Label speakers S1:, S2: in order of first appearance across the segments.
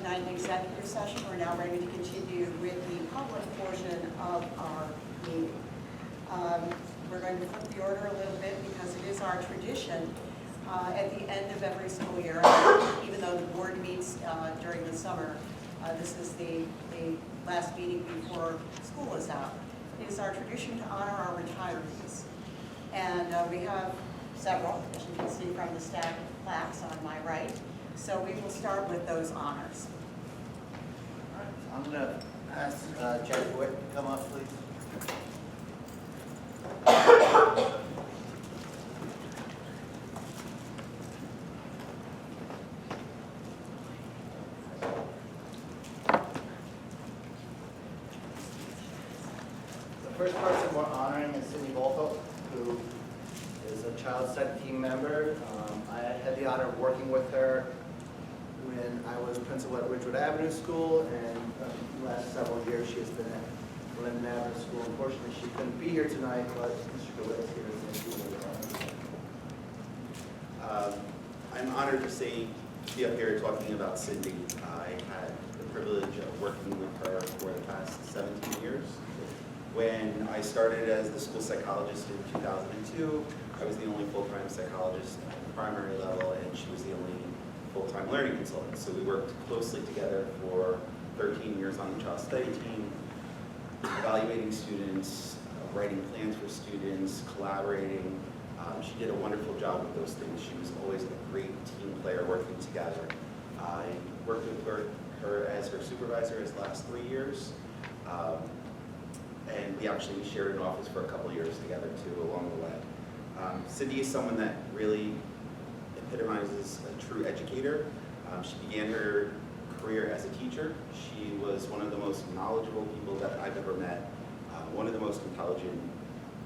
S1: tonight in executive session. We're now ready to continue with the public portion of our meeting. We're going to flip the order a little bit because it is our tradition at the end of every school year, even though the board meets during the summer, this is the last meeting before school is out. It is our tradition to honor our retirees. And we have several, as you can see from the stack of plaques on my right. So we will start with those honors.
S2: All right, so I'm going to ask Jack Boyd to come up, please. The first person we're honoring is Cindy Volto, who is a Child Set team member. I had the honor of working with her when I was principal at Ridgewood Avenue School, and the last several years she has been at Linden Avenue School. Unfortunately, she couldn't be here tonight, but Mr. Goulet is here.
S3: I'm honored to be up here talking about Cindy. I had the privilege of working with her for the past 17 years. When I started as the school psychologist in 2002, I was the only full-time psychologist at the primary level, and she was the only full-time learning consultant. So we worked closely together for 13 years on the child study team, evaluating students, writing plans for students, collaborating. She did a wonderful job with those things. She was always a great team player working together. I worked with her as her supervisor his last 3 years. And we actually shared an office for a couple of years together too along the way. Cindy is someone that really epitomizes a true educator. She began her career as a teacher. She was one of the most knowledgeable people that I've ever met, one of the most intelligent.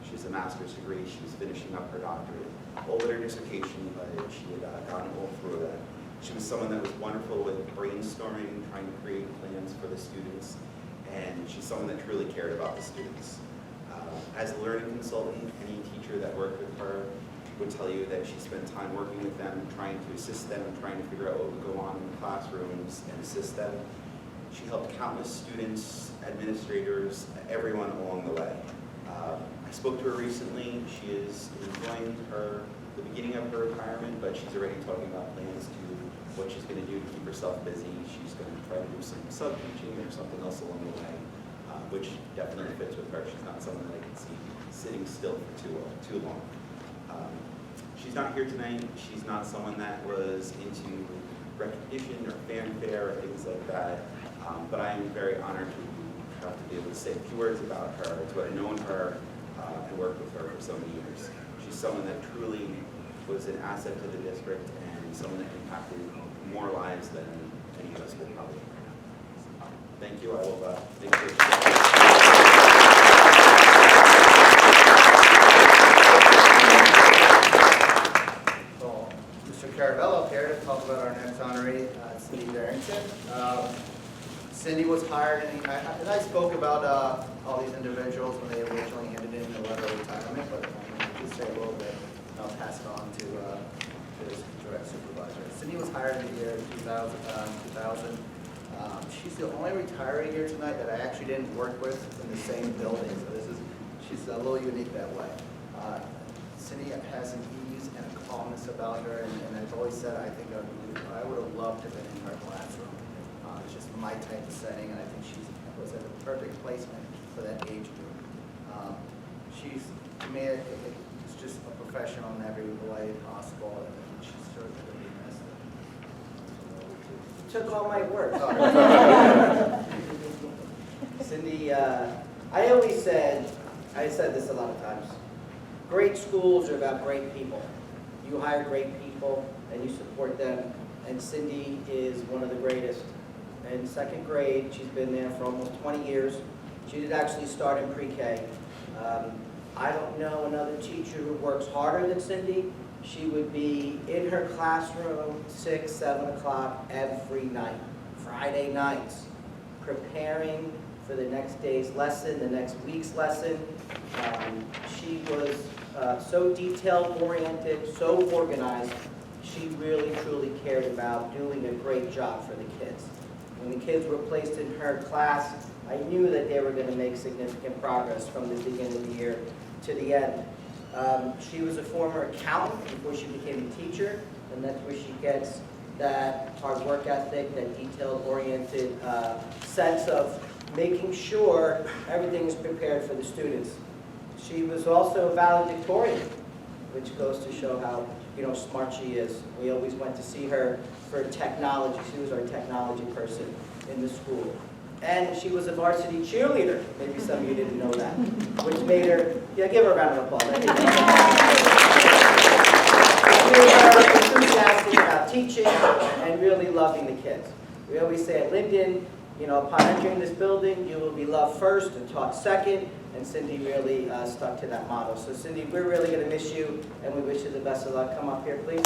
S3: She has a master's degree. She was finishing up her doctorate. Over her dissertation, but she had gotten all through that. She was someone that was wonderful with brainstorming, trying to create plans for the students, and she's someone that truly cared about the students. As a learning consultant, any teacher that worked with her would tell you that she spent time working with them, trying to assist them, trying to figure out what would go on in the classrooms and assist them. She helped countless students, administrators, everyone along the way. I spoke to her recently. She is enjoying the beginning of her retirement, but she's already talking about plans to what she's going to do to keep herself busy. She's going to try to do some sub-teaching or something else along the way, which definitely fits with her. She's not someone that I can see sitting still for too long. She's not here tonight. She's not someone that was into recognition or fanfare or things like that, but I am very honored to have to be able to say a few words about her. It's what I've known her and worked with her for so many years. She's someone that truly was an asset to the district and someone that impacted more lives than any of us will probably. Thank you. I will thank you.
S2: So, Mr. Caravello up here to talk about our next honoree, Cindy Barrington. Cindy was hired, and I spoke about all these individuals when they originally handed in the letter of retirement, but I'll just say a little bit, and I'll pass it on to his direct supervisor. Cindy was hired in the year 2000. She's the only retiree here tonight that I actually didn't work with in the same building, so she's a little unique that way. Cindy has an ease and a calmness about her, and I've always said I think I would have loved to have been in her classroom. It's just my type of setting, and I think she was at the perfect placement for that age group. She's, to me, it's just a professional in every way possible, and she's certainly going to be missed.
S4: Took all my words. Cindy, I said this a lot of times, great schools are about great people. You hire great people and you support them, and Cindy is one of the greatest. In second grade, she's been there for almost 20 years. She did actually start in pre-K. I don't know another teacher who works harder than Cindy. She would be in her classroom 6, 7 o'clock every night, Friday nights, preparing for the next day's lesson, the next week's lesson. She was so detail-oriented, so organized. She really, truly cared about doing a great job for the kids. When the kids were placed in her class, I knew that they were going to make significant progress from the beginning of the year to the end. She was a former accountant before she became a teacher, and that's where she gets that hard work ethic, that detail-oriented sense of making sure everything is prepared for the students. She was also a valedictorian, which goes to show how smart she is. We always went to see her for technology. She was our technology person in the school. And she was a varsity cheerleader. Maybe some of you didn't know that, which made her, give her a round of applause. Made her enthusiastic about teaching and really loving the kids. We always say at Linden, upon entering this building, you will be loved first and taught second. And Cindy really stuck to that model. So Cindy, we're really going to miss you, and we wish you the best of luck. Come up here, please.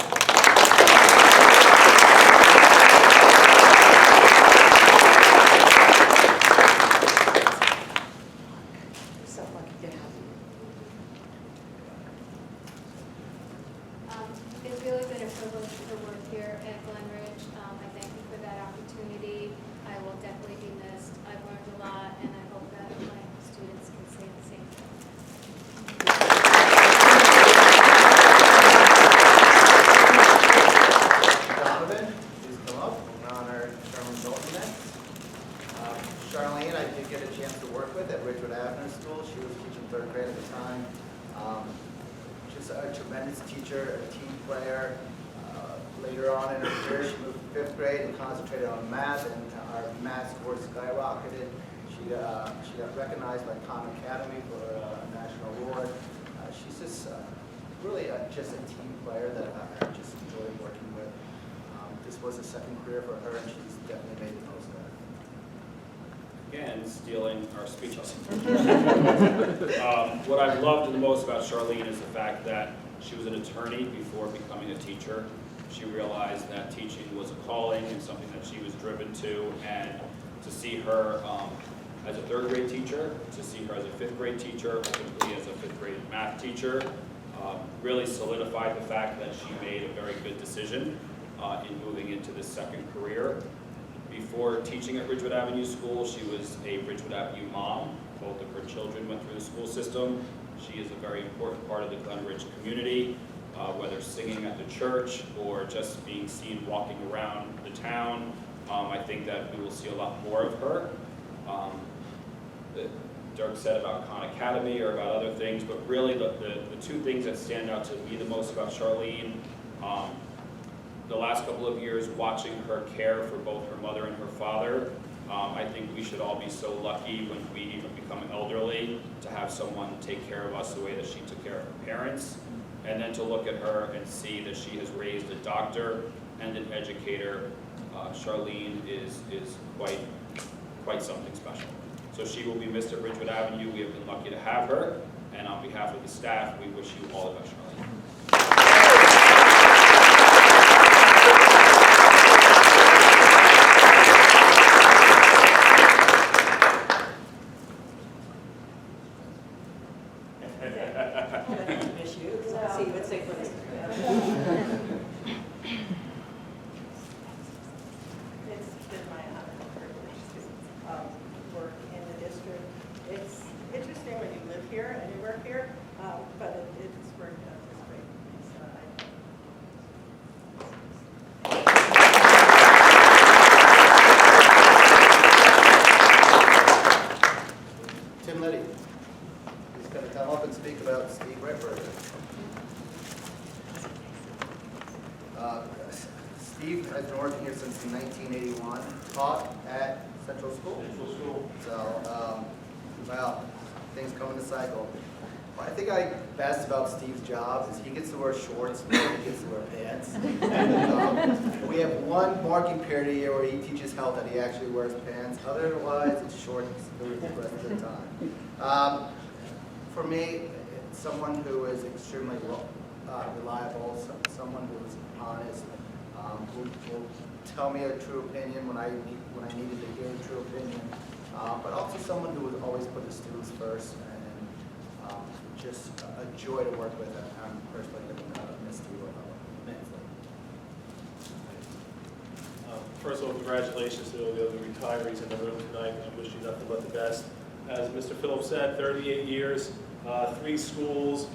S1: So lucky to have you.
S5: It's really been a privilege to work here at Glen Ridge. I thank you for that opportunity. I will definitely be missed. I've learned a lot, and I hope that my students can say the same thing.
S2: Donovan, please come up. We'll honor Charlene Dalton next. Charlene, I did get a chance to work with at Ridgewood Avenue School. She was teaching 3rd grade at the time. She's a tremendous teacher, a team player. Later on in her career, she moved to 5th grade and concentrated on math, and our math scores skyrocketed. She got recognized by Khan Academy for a national award. She's just really just a team player that I just enjoy working with. This was a second career for her, and she's definitely made the most of it.
S6: Again, stealing our speeches. What I've loved the most about Charlene is the fact that she was an attorney before becoming a teacher. She realized that teaching was a calling and something that she was driven to, and to see her as a 3rd grade teacher, to see her as a 5th grade teacher, ultimately as a 5th grade math teacher, really solidified the fact that she made a very good decision in moving into this second career. Before teaching at Ridgewood Avenue School, she was a Ridgewood Avenue mom. Both of her children went through the school system. She is a very important part of the Glen Ridge community, whether singing at the church or just being seen walking around the town. I think that we will see a lot more of her. Dirk said about Khan Academy or about other things, but really the 2 things that stand out to me the most about Charlene, the last couple of years watching her care for both her mother and her father. I think we should all be so lucky when we even become elderly to have someone take care of us the way that she took care of her parents. And then to look at her and see that she has raised a doctor and an educator. Charlene is quite something special. So she will be missed at Ridgewood Avenue. We have been lucky to have her. And on behalf of the staff, we wish you all the best, Charlene.
S1: Miss you. See, let's say for this. It's been my honor and privilege to work in the district. It's interesting when you live here and you work here, but it's worked out just great.
S2: Tim Liddy, he's going to come up and speak about Steve Redberg. Steve has been working here since 1981, taught at Central School. So, well, things come in a cycle. What I think I best about Steve's job is he gets to wear shorts, he gets to wear pants. And, we have one marking period a year where he teaches health that he actually wears pants. Otherwise, it's shorts the rest of the time. For me, it's someone who is extremely reliable, someone who is honest, who will tell me a true opinion when I needed to hear a true opinion, but also someone who would always put the students first, and just a joy to work with. And I'm personally going to miss Steve immensely.
S7: First of all, congratulations to all the other retirees in the room tonight. I wish you nothing but the best. As Mr. Phillips said, 38 years, 3 schools.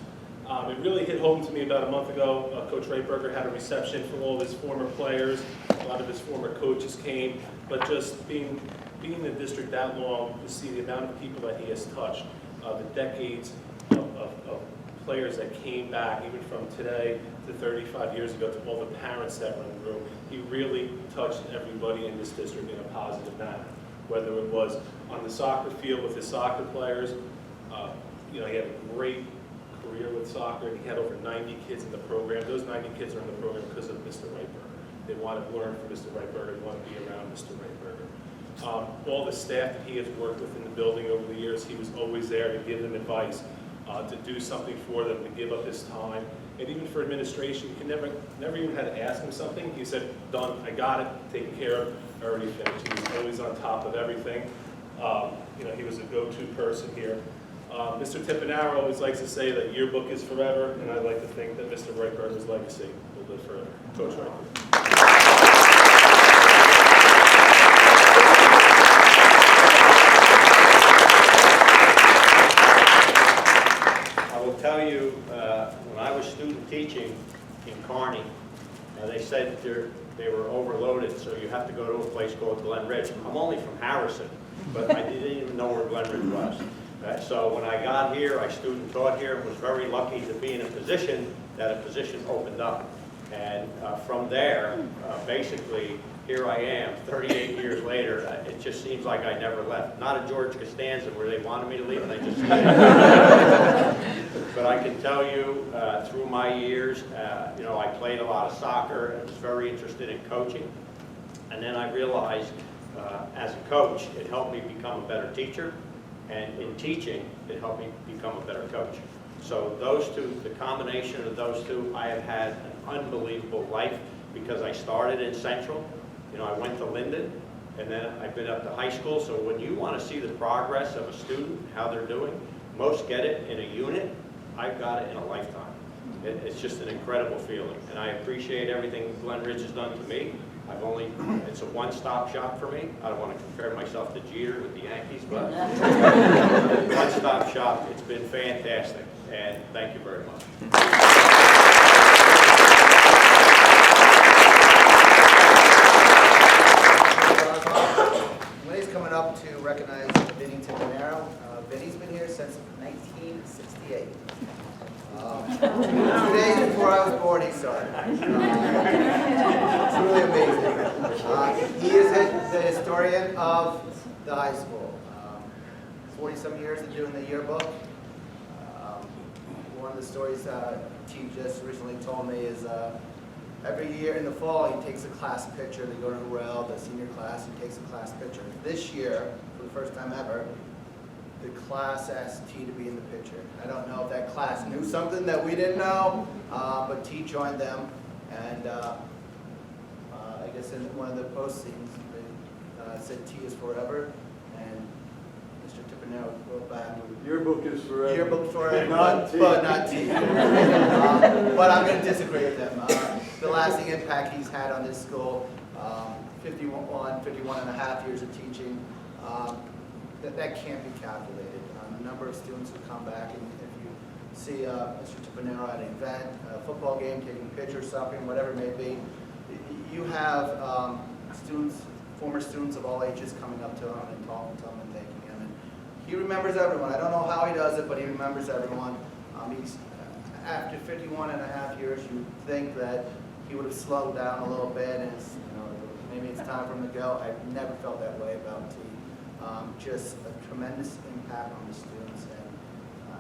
S7: It really hit home to me about a month ago. Coach Reitberger had a reception for all of his former players. A lot of his former coaches came. But just being in the district that long, to see the amount of people that he has touched, the decades of players that came back, even from today to 35 years ago, to all the parents that were in the room, he really touched everybody in this district in a positive manner. Whether it was on the soccer field with his soccer players, he had a great career with soccer, and he had over 90 kids in the program. Those 90 kids are in the program because of Mr. Reitberger. They want to learn from Mr. Reitberger, they want to be around Mr. Reitberger. All the staff that he has worked with in the building over the years, he was always there to give them advice, to do something for them, to give up his time. And even for administration, you never even had to ask him something. He said, done, I got it, taken care of, already finished. He was always on top of everything. He was a go-to person here. Mr. Tippanaro always likes to say that yearbook is forever, and I like to think that Mr. Reitberger's legacy will live forever. Coach Reitberger.
S8: I will tell you, when I was student teaching in Kearney, they said they were overloaded, so you have to go to a place called Glen Ridge. I'm only from Harrison, but I didn't even know where Glen Ridge was. So when I got here, I student taught here, and was very lucky to be in a position opened up. And from there, basically, here I am, 38 years later. It just seems like I never left. Not a George Costanza where they wanted me to leave and I just stayed. But I can tell you, through my years, I played a lot of soccer and was very interested in coaching. And then I realized, as a coach, it helped me become a better teacher. And in teaching, it helped me become a better coach. So those two, the combination of those two, I have had an unbelievable life because I started in Central. I went to Linden, and then I've been up to high school. So when you want to see the progress of a student, how they're doing, most get it in a unit. I've got it in a lifetime. It's just an incredible feeling, and I appreciate everything Glen Ridge has done to me. It's a one-stop shop for me. I don't want to compare myself to Jeter with the Yankees, but one-stop shop. It's been fantastic, and thank you very much.
S2: Wendy's coming up to recognize Vinny Tippanaro. Vinny's been here since 1968. 2 days before I was born, he started. It's really amazing. He is the historian of the high school. 40-some years of doing the yearbook. One of the stories T just recently told me is every year in the fall he takes a class picture. They go to Hurrell, the senior class, he takes a class picture. This year, for the first time ever, the class asked T to be in the picture. I don't know if that class knew something that we didn't know, but T joined them, and I guess in one of the postings, they said T is forever, and Mr. Tippanaro wrote back,
S9: Yearbook is forever.
S2: yearbook forever,
S9: Not T.
S2: but not T. But I'm going to disagree with them. The lasting impact he's had on this school, 51 and a half years of teaching, that can't be calculated. The number of students who come back, and if you see Mr. Tippanaro at an event, a football game, taking pictures, something, whatever it may be, you have students, former students of all ages coming up to him and talking to him and thanking him. And he remembers everyone. I don't know how he does it, but he remembers everyone. He's after 51 and a half years, you think that he would have slowed down a little bit, and maybe it's time for him to go. I've never felt that way about T. Just a tremendous impact on the students, and I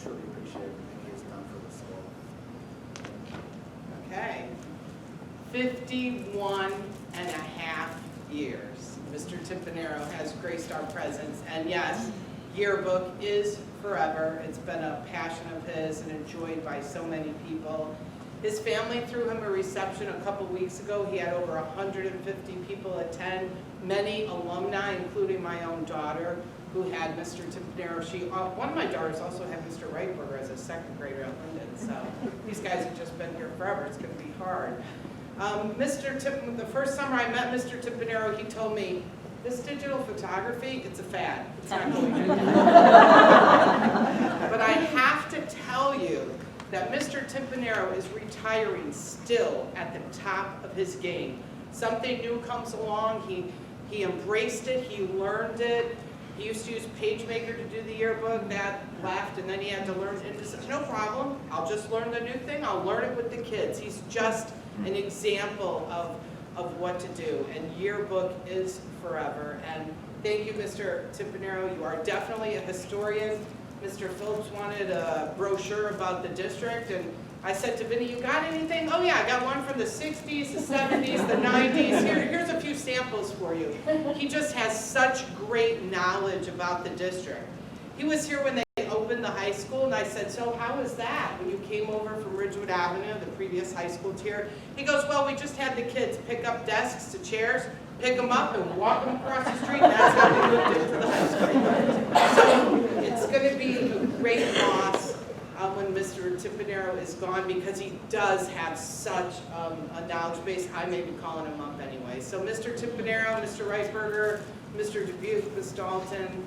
S2: truly appreciate everything he has done for the school.
S10: Okay. 51 and a half years. Mr. Tippanaro has graced our presence, and yes, yearbook is forever. It's been a passion of his and enjoyed by so many people. His family threw him a reception a couple weeks ago. He had over 150 people attend, many alumni, including my own daughter, who had Mr. Tippanaro. One of my daughters also had Mr. Reitberger as a second grader at Linden, so these guys have just been here forever. It's going to be hard. The first summer I met Mr. Timpanero, he told me, this digital photography, it's a fad. It's not going anywhere. But I have to tell you that Mr. Timpanero is retiring still at the top of his game. Something new comes along, he embraced it, he learned it. He used to use PageMaker to do the yearbook, that left, and then he had to learn, and he said, no problem, I'll just learn the new thing, I'll learn it with the kids. He's just an example of what to do, and yearbook is forever. And thank you, Mr. Timpanero, you are definitely a historian. Mr. Phillips wanted a brochure about the district, and I said to Vinny, you got anything? Oh yeah, I got one from the 60s, the 70s, the 90s. Here's a few samples for you. He just has such great knowledge about the district. He was here when they opened the high school, and I said, so how was that when you came over from Ridgewood Avenue, the previous high school tier? He goes, well, we just had the kids pick up desks to chairs, pick them up and walk them across the street, and that's how we moved into the high school. So it's going to be a great loss when Mr. Timpanero is gone, because he does have such a knowledge base. I may be calling him up anyway. So Mr. Timpanero, Mr. Reisberger, Mr. Dubuque, Ms. Dalton,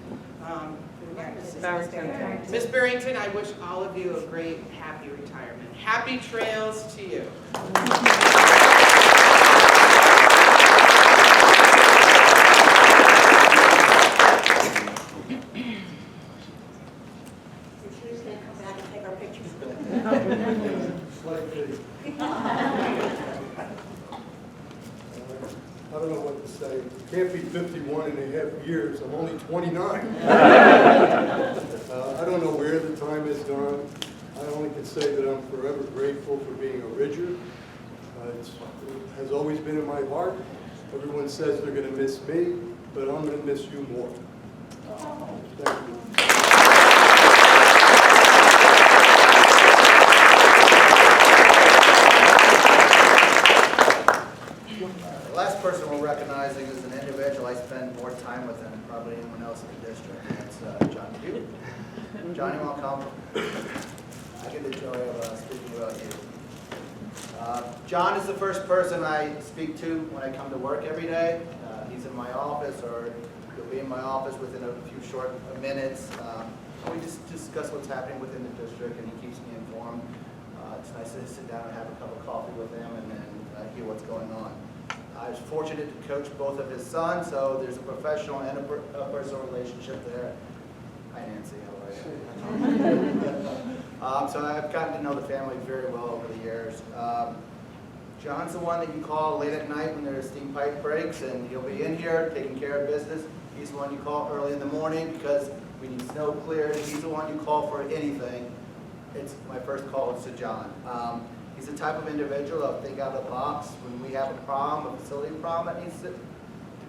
S10: Ms. Barrington, I wish all of you a great, happy retirement. Happy trails to you.
S9: I don't know what to say. It can't be 51 and a half years. I'm only 29. I don't know where the time has gone. I only can say that I'm forever grateful for being a Ridger. It has always been in my heart. Everyone says they're going to miss me, but I'm going to miss you more. Thank you.
S2: The last person we're recognizing is an individual I spend more time with than probably anyone else in the district, and that's John Dubuque. Johnny, won't come. I get the joy of speaking about you. John is the first person I speak to when I come to work every day. He's in my office, or he'll be in my office within a few short minutes. We just discuss what's happening within the district, and he keeps me informed. It's nice to sit down and have a cup of coffee with him and then hear what's going on. I was fortunate to coach both of his sons, so there's a professional and a personal relationship there. Hi, Nancy. How are you? So I've gotten to know the family very well over the years. John's the one that you call late at night when there's steam pipe breaks, and he'll be in here taking care of business. He's the one you call early in the morning because we need snow cleared. He's the one you call for anything. It's my first call is to John. He's the type of individual that'll think out of the box. When we have a problem, a facility problem that needs to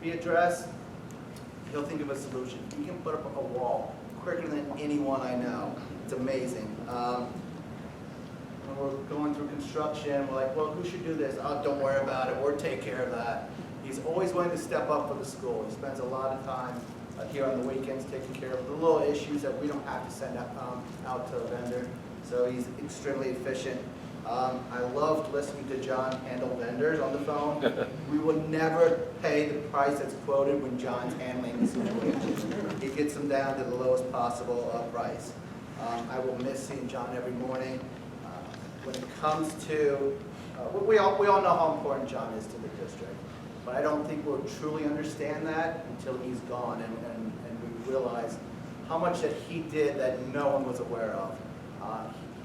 S2: be addressed, he'll think of a solution. He can put up a wall quicker than anyone I know. It's amazing. When we're going through construction, we're like, well, who should do this? Oh, don't worry about it, or take care of that. He's always willing to step up for the school. He spends a lot of time here on the weekends taking care of the little issues that we don't have to send out to a vendor. So he's extremely efficient. I loved listening to John handle vendors on the phone. We would never pay the price that's quoted when John's handling the situation. He gets them down to the lowest possible price. I will miss seeing John every morning. When it comes to, we all know how important John is to the district, but I don't think we'll truly understand that until he's gone and we realize how much that he did that no one was aware of.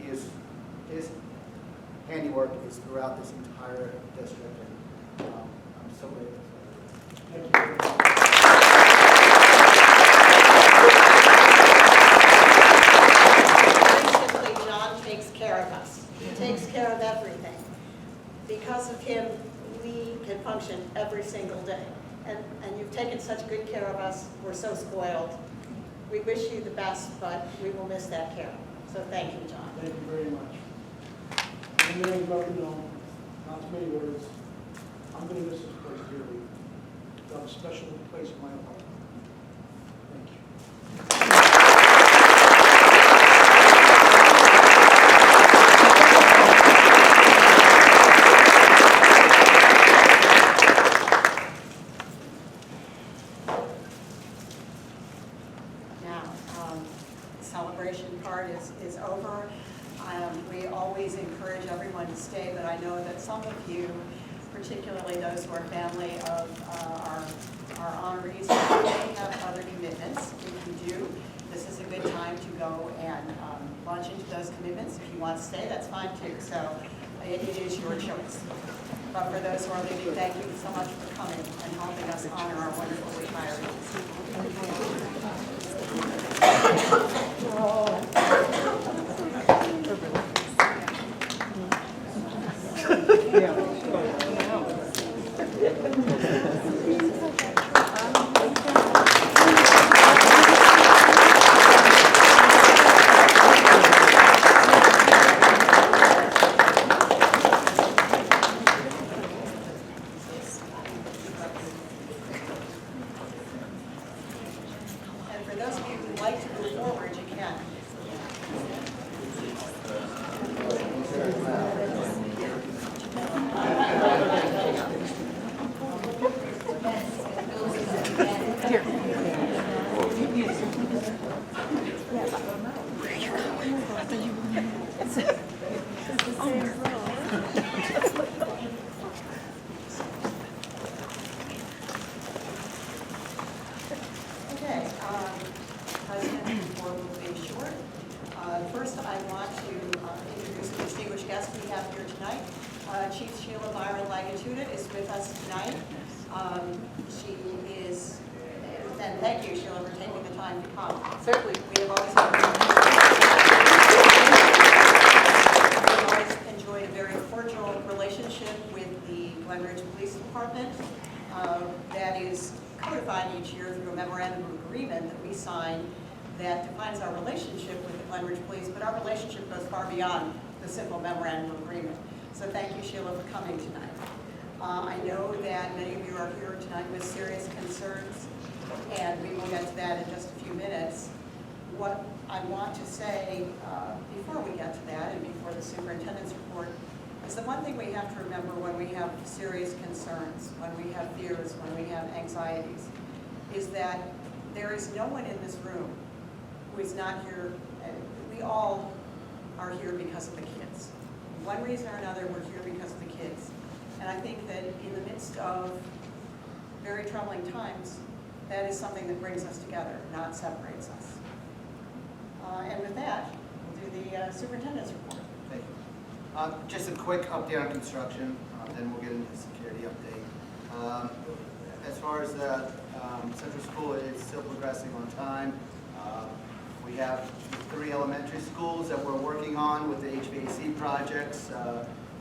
S2: His handiwork is throughout this entire district, and I'm so grateful. Thank you.
S1: Basically, John takes care of us. He takes care of everything. Because of him, we can function every single day. And you've taken such good care of us. We're so spoiled. We wish you the best, but we will miss that care. So thank you, John.
S11: Thank you very much. And then, not too many words, I'm going to miss this place dearly. It's got a special place in my heart. Thank you.
S1: part is over. We always encourage everyone to stay, but I know that some of you, particularly those who are family of our honorees, may have other commitments. If you do, this is a good time to go and launch into those commitments. If you want to stay, that's fine too. So it is your choice. But for those who are leaving, thank you so much for coming and helping us honor our wonderful retirees. And for those of you who'd like to move forward, you can. Okay, President, before we be short, first I want to introduce the distinguished guest we have here tonight. Chief Sheila Byron Lagatuda is with us tonight. She is, and thank you, Sheila, for taking the time to come. Certainly. We have always enjoyed a very cordial relationship with the Glen Ridge Police Department. That is codified each year through a memorandum of agreement that we sign that defines our relationship with the Glen Ridge Police, but our relationship goes far beyond the simple memorandum of agreement. So thank you, Sheila, for coming tonight. I know that many of you are here tonight with serious concerns, and we will get to that in just a few minutes. What I want to say before we get to that and before the superintendent's report is the one thing we have to remember when we have serious concerns, when we have fears, when we have anxieties, is that there is no one in this room who is not here. We all are here because of the kids. One reason or another, we're here because of the kids. And I think that in the midst of very troubling times, that is something that brings us together, not separates us. And with that, we'll do the superintendent's report.
S2: Thank you. Just a quick update on construction, then we'll get into the security update. As far as the central school, it's still progressing on time. We have 3 elementary schools that we're working on with the HVAC projects.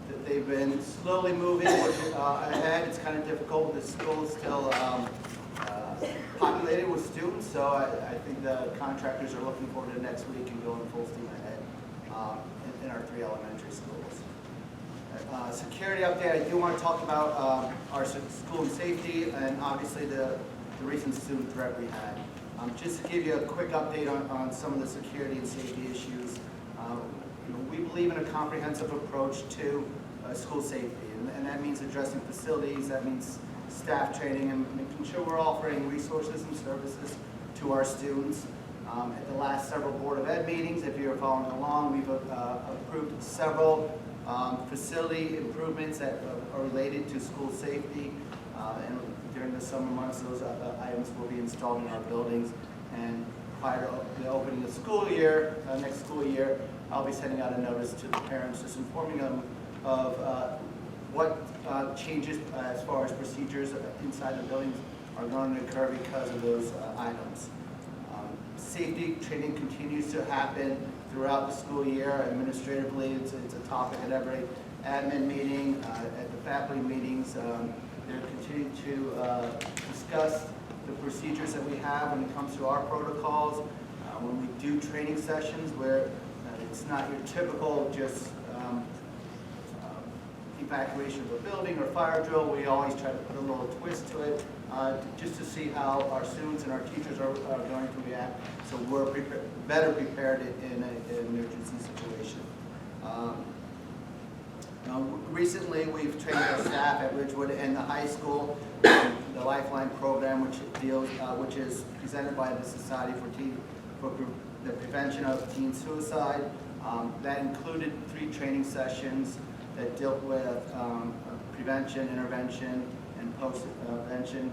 S2: That they've been slowly moving ahead. It's kind of difficult. The school is still populated with students, so I think the contractors are looking forward to next week and going full steam ahead in our 3 elementary schools. Security update, I do want to talk about our school and safety and obviously the recent student threat we had. Just to give you a quick update on some of the security and safety issues. We believe in a comprehensive approach to school safety, and that means addressing facilities, that means staff training, and making sure we're offering resources and services to our students. At the last several Board of Ed meetings, if you're following along, we've approved several facility improvements that are related to school safety, and during the summer months, those items will be installed in our buildings. And prior to the opening of the school year, next school year, I'll be sending out a notice to the parents, just informing them of what changes as far as procedures inside the buildings are going to occur because of those items. Safety training continues to happen throughout the school year. Administratively, it's a topic at every admin meeting, at the faculty meetings. They're continuing to discuss the procedures that we have when it comes to our protocols. When we do training sessions where it's not your typical just evacuation of a building or fire drill, we always try to put a little twist to it just to see how our students and our teachers are going to react, so we're better prepared in an emergency situation. Recently, we've trained our staff at Ridgewood and the high school, the Lifeline program, which is presented by the Society for for the prevention of teen suicide. That included 3 training sessions that dealt with prevention, intervention, and post-intervention.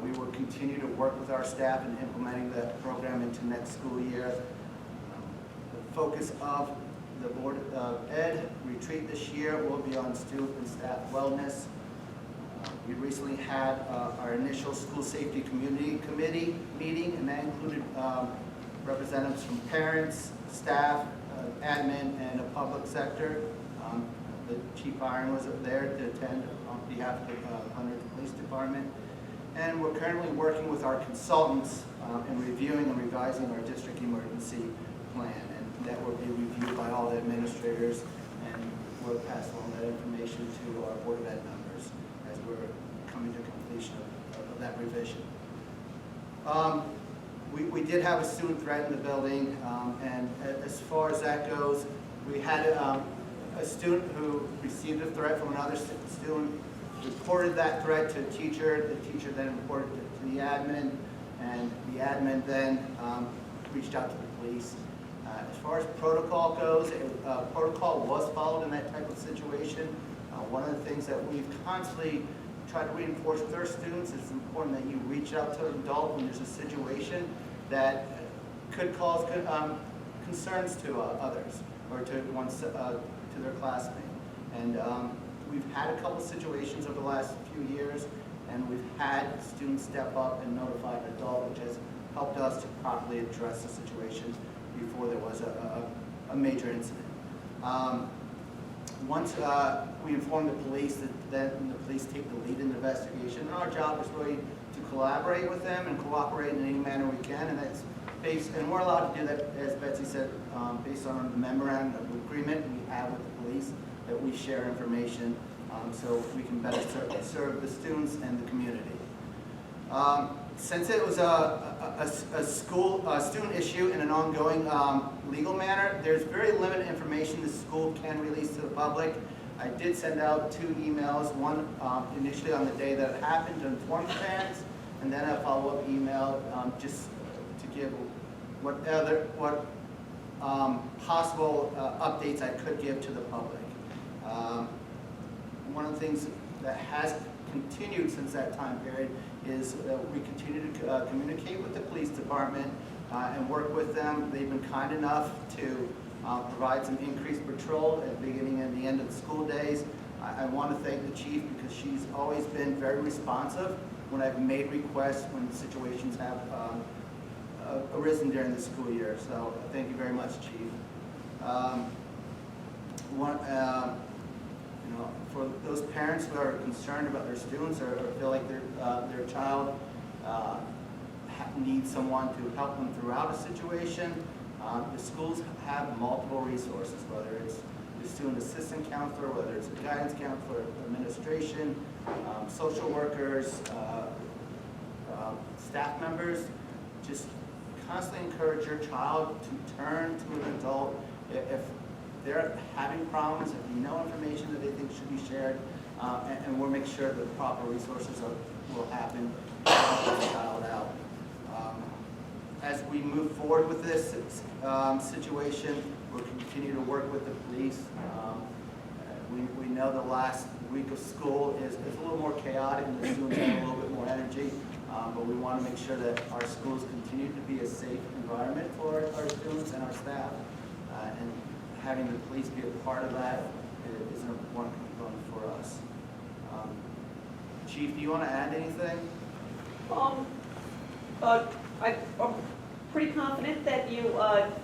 S2: We will continue to work with our staff in implementing that program into next school year. The focus of the Board of Ed retreat this year will be on student and staff wellness. We recently had our initial school safety community committee meeting, and that included representatives from parents, staff, admin, and the public sector. The Chief Iron was there to attend on behalf of the Hundred Police Department. And we're currently working with our consultants in reviewing and revising our district emergency plan. And that will be reviewed by all the administrators, and we'll pass along that information to our Board of Ed members as we're coming to completion of that revision. We did have a student threat in the building, and as far as that goes, we had a student who received a threat from another student, reported that threat to a teacher. The teacher then reported it to the admin, and the admin then reached out to the police. As far as protocol goes, protocol was followed in that type of situation. One of the things that we've constantly tried to reinforce with our students is it's important that you reach out to an adult when there's a situation that could cause concerns to others or to their classmate. And we've had a couple situations over the last few years, and we've had students step up and notify an adult, which has helped us to properly address the situation before there was a major incident. Once we inform the police, then the police take the lead in the investigation. And our job is really to collaborate with them and cooperate in any manner we can, and that's based, and we're allowed to do that, as Betsy said, based on the memorandum of agreement we have with the police, that we share information so we can better serve the students and the community. Since it was a student issue in an ongoing legal manner, there's very limited information the school can release to the public. I did send out 2 emails, one initially on the day that it happened to inform the parents, and then a follow-up email just to give what possible updates I could give to the public. One of the things that has continued since that time period is we continue to communicate with the police department and work with them. They've been kind enough to provide some increased patrol at the beginning and the end of the school days. I want to thank the chief because she's always been very responsive when I've made requests when situations have arisen during the school year. So thank you very much, chief. For those parents who are concerned about their students or feel like their child needs someone to help them throughout a situation, the schools have multiple resources, whether it's the student assistant counselor, whether it's a guidance counselor, administration, social workers, staff members. Just constantly encourage your child to turn to an adult if they're having problems, if you know information that they think should be shared, and we'll make sure that the proper resources will happen to help the child out. As we move forward with this situation, we'll continue to work with the police. We know the last week of school is a little more chaotic and the students have a little bit more energy, but we want to make sure that our schools continue to be a safe environment for our students and our staff. And having the police be a part of that is an important component for us. Chief, do you want to add anything?
S12: I'm pretty confident that you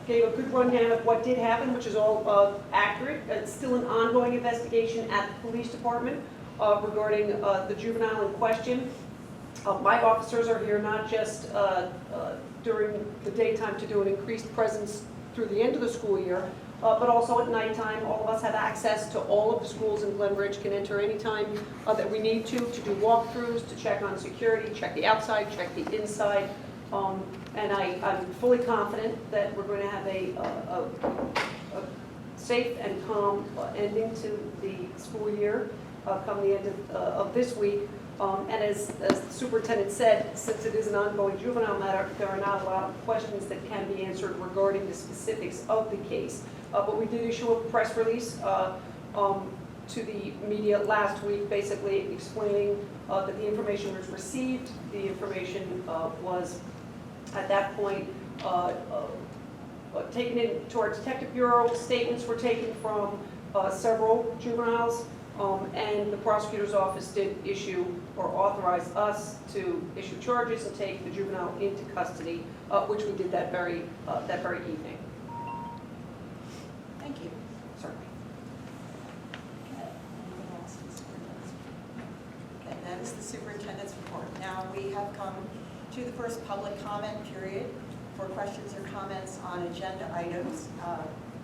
S12: gave a good rundown of what did happen, which is all accurate. It's still an ongoing investigation at the police department regarding the juvenile in question. My officers are here not just during the daytime to do an increased presence through the end of the school year, but also at nighttime. All of us have access to all of the schools in Glenridge, can enter anytime that we need to do walkthroughs, to check on security, check the outside, check the inside. And I'm fully confident that we're going to have a safe and calm ending to the school year come the end of this week. And as the superintendent said, since it is an ongoing juvenile matter, there are not a lot of questions that can be answered regarding the specifics of the case. But we did issue a press release to the media last week, basically explaining that the information was received. The information was, at that point, taken into our detective bureau. Statements were taken from several juveniles, and the prosecutor's office did issue or authorize us to issue charges and take the juvenile into custody, which we did that very evening.
S1: Thank you.
S12: Certainly.
S1: Okay, that is the superintendent's report. Now we have come to the first public comment period for questions or comments on agenda items.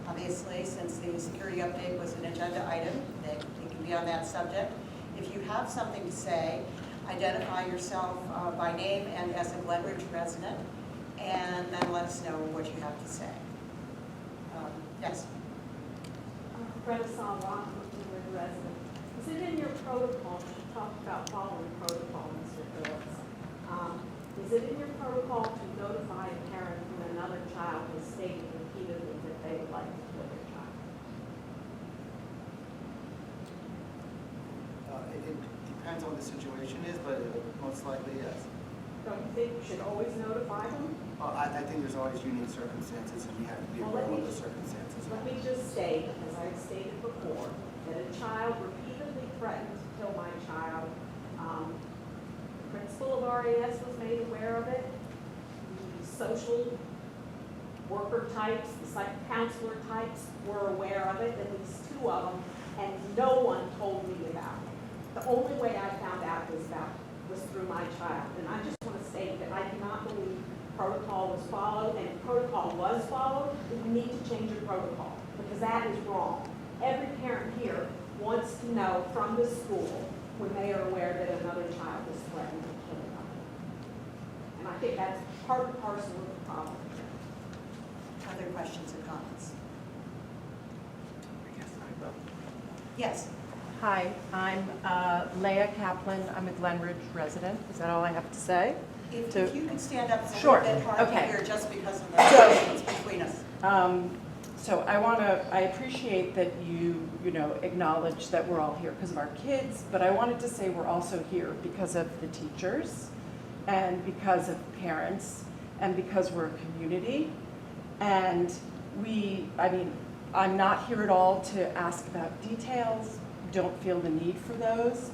S1: Obviously, since the security update was an agenda item, it can be on that subject. If you have something to say, identify yourself by name and as a Glenridge resident, and then let us know what you have to say. Yes?
S13: Brenda Salva, I'm a Glenridge resident. Is it in your protocol, you talked about following protocol, Mr. Phillips. Is it in your protocol to notify a parent when another child has stated repeatedly that they would like to kill their child?
S2: It depends on what the situation is, but most likely, yes.
S13: Don't you think you should always notify them?
S2: I think there's always unique circumstances, and we have to be aware of the circumstances.
S13: Let me just state, as I've stated before, that a child repeatedly threatened to kill my child. The principal of RAS was made aware of it. The social worker types, the psych counselor types were aware of it, at least 2 of them, and no one told me about it. The only way I found out was through my child. And I just want to state that I do not believe protocol was followed, and if protocol was followed, then you need to change your protocol, because that is wrong. Every parent here wants to know from the school when they are aware that another child is threatened to kill them. And I think that's part and parcel of the problem.
S1: Other questions or comments? Yes.
S14: Hi, I'm Leah Kaplan. I'm a Glenridge resident. Is that all I have to say?
S1: If you could stand up, it's a
S14: Sure,
S1: little bit hard to
S14: okay.
S1: hear just because of the distance between us.
S14: So I appreciate that you acknowledge that we're all here because of our kids, but I wanted to say we're also here because of the teachers and because of parents and because we're a community. And I'm not here at all to ask about details, don't feel the need for those.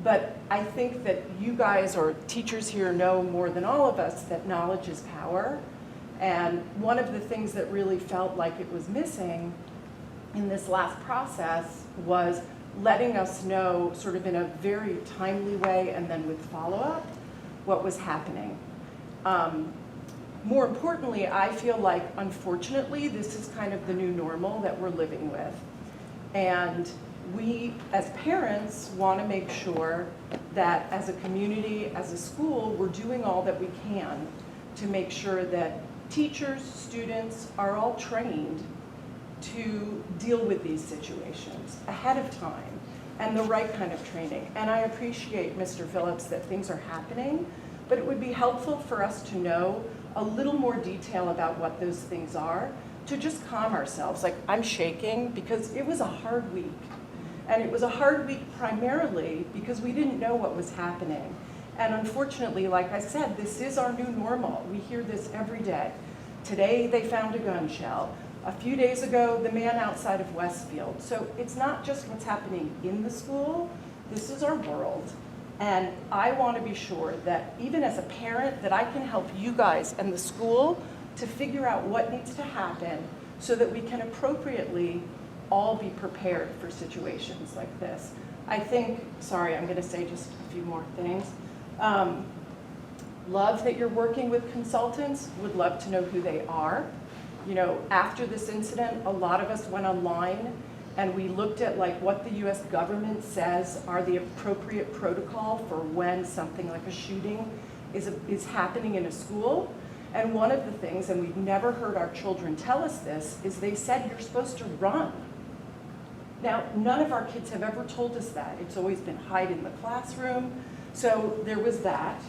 S14: But I think that you guys or teachers here know more than all of us that knowledge is power. And one of the things that really felt like it was missing in this last process was letting us know sort of in a very timely way and then with follow-up what was happening. More importantly, I feel like, unfortunately, this is kind of the new normal that we're living with. And we, as parents, want to make sure that as a community, as a school, we're doing all that we can to make sure that teachers, students are all trained to deal with these situations ahead of time and the right kind of training. And I appreciate, Mr. Phillips, that things are happening, but it would be helpful for us to know a little more detail about what those things are to just calm ourselves. Like, I'm shaking because it was a hard week. And it was a hard week primarily because we didn't know what was happening. And unfortunately, like I said, this is our new normal. We hear this every day. Today, they found a gun shell. A few days ago, the man outside of Westfield. So it's not just what's happening in the school, this is our world. And I want to be sure that even as a parent, that I can help you guys and the school to figure out what needs to happen so that we can appropriately all be prepared for situations like this. I think, sorry, I'm going to say just a few more things. Love that you're working with consultants, would love to know who they are. You know, after this incident, a lot of us went online and we looked at like what the US government says are the appropriate protocol for when something like a shooting is happening in a school. And one of the things, and we've never heard our children tell us this, is they said you're supposed to run. Now, none of our kids have ever told us that. It's always been hide in the classroom. So there was that.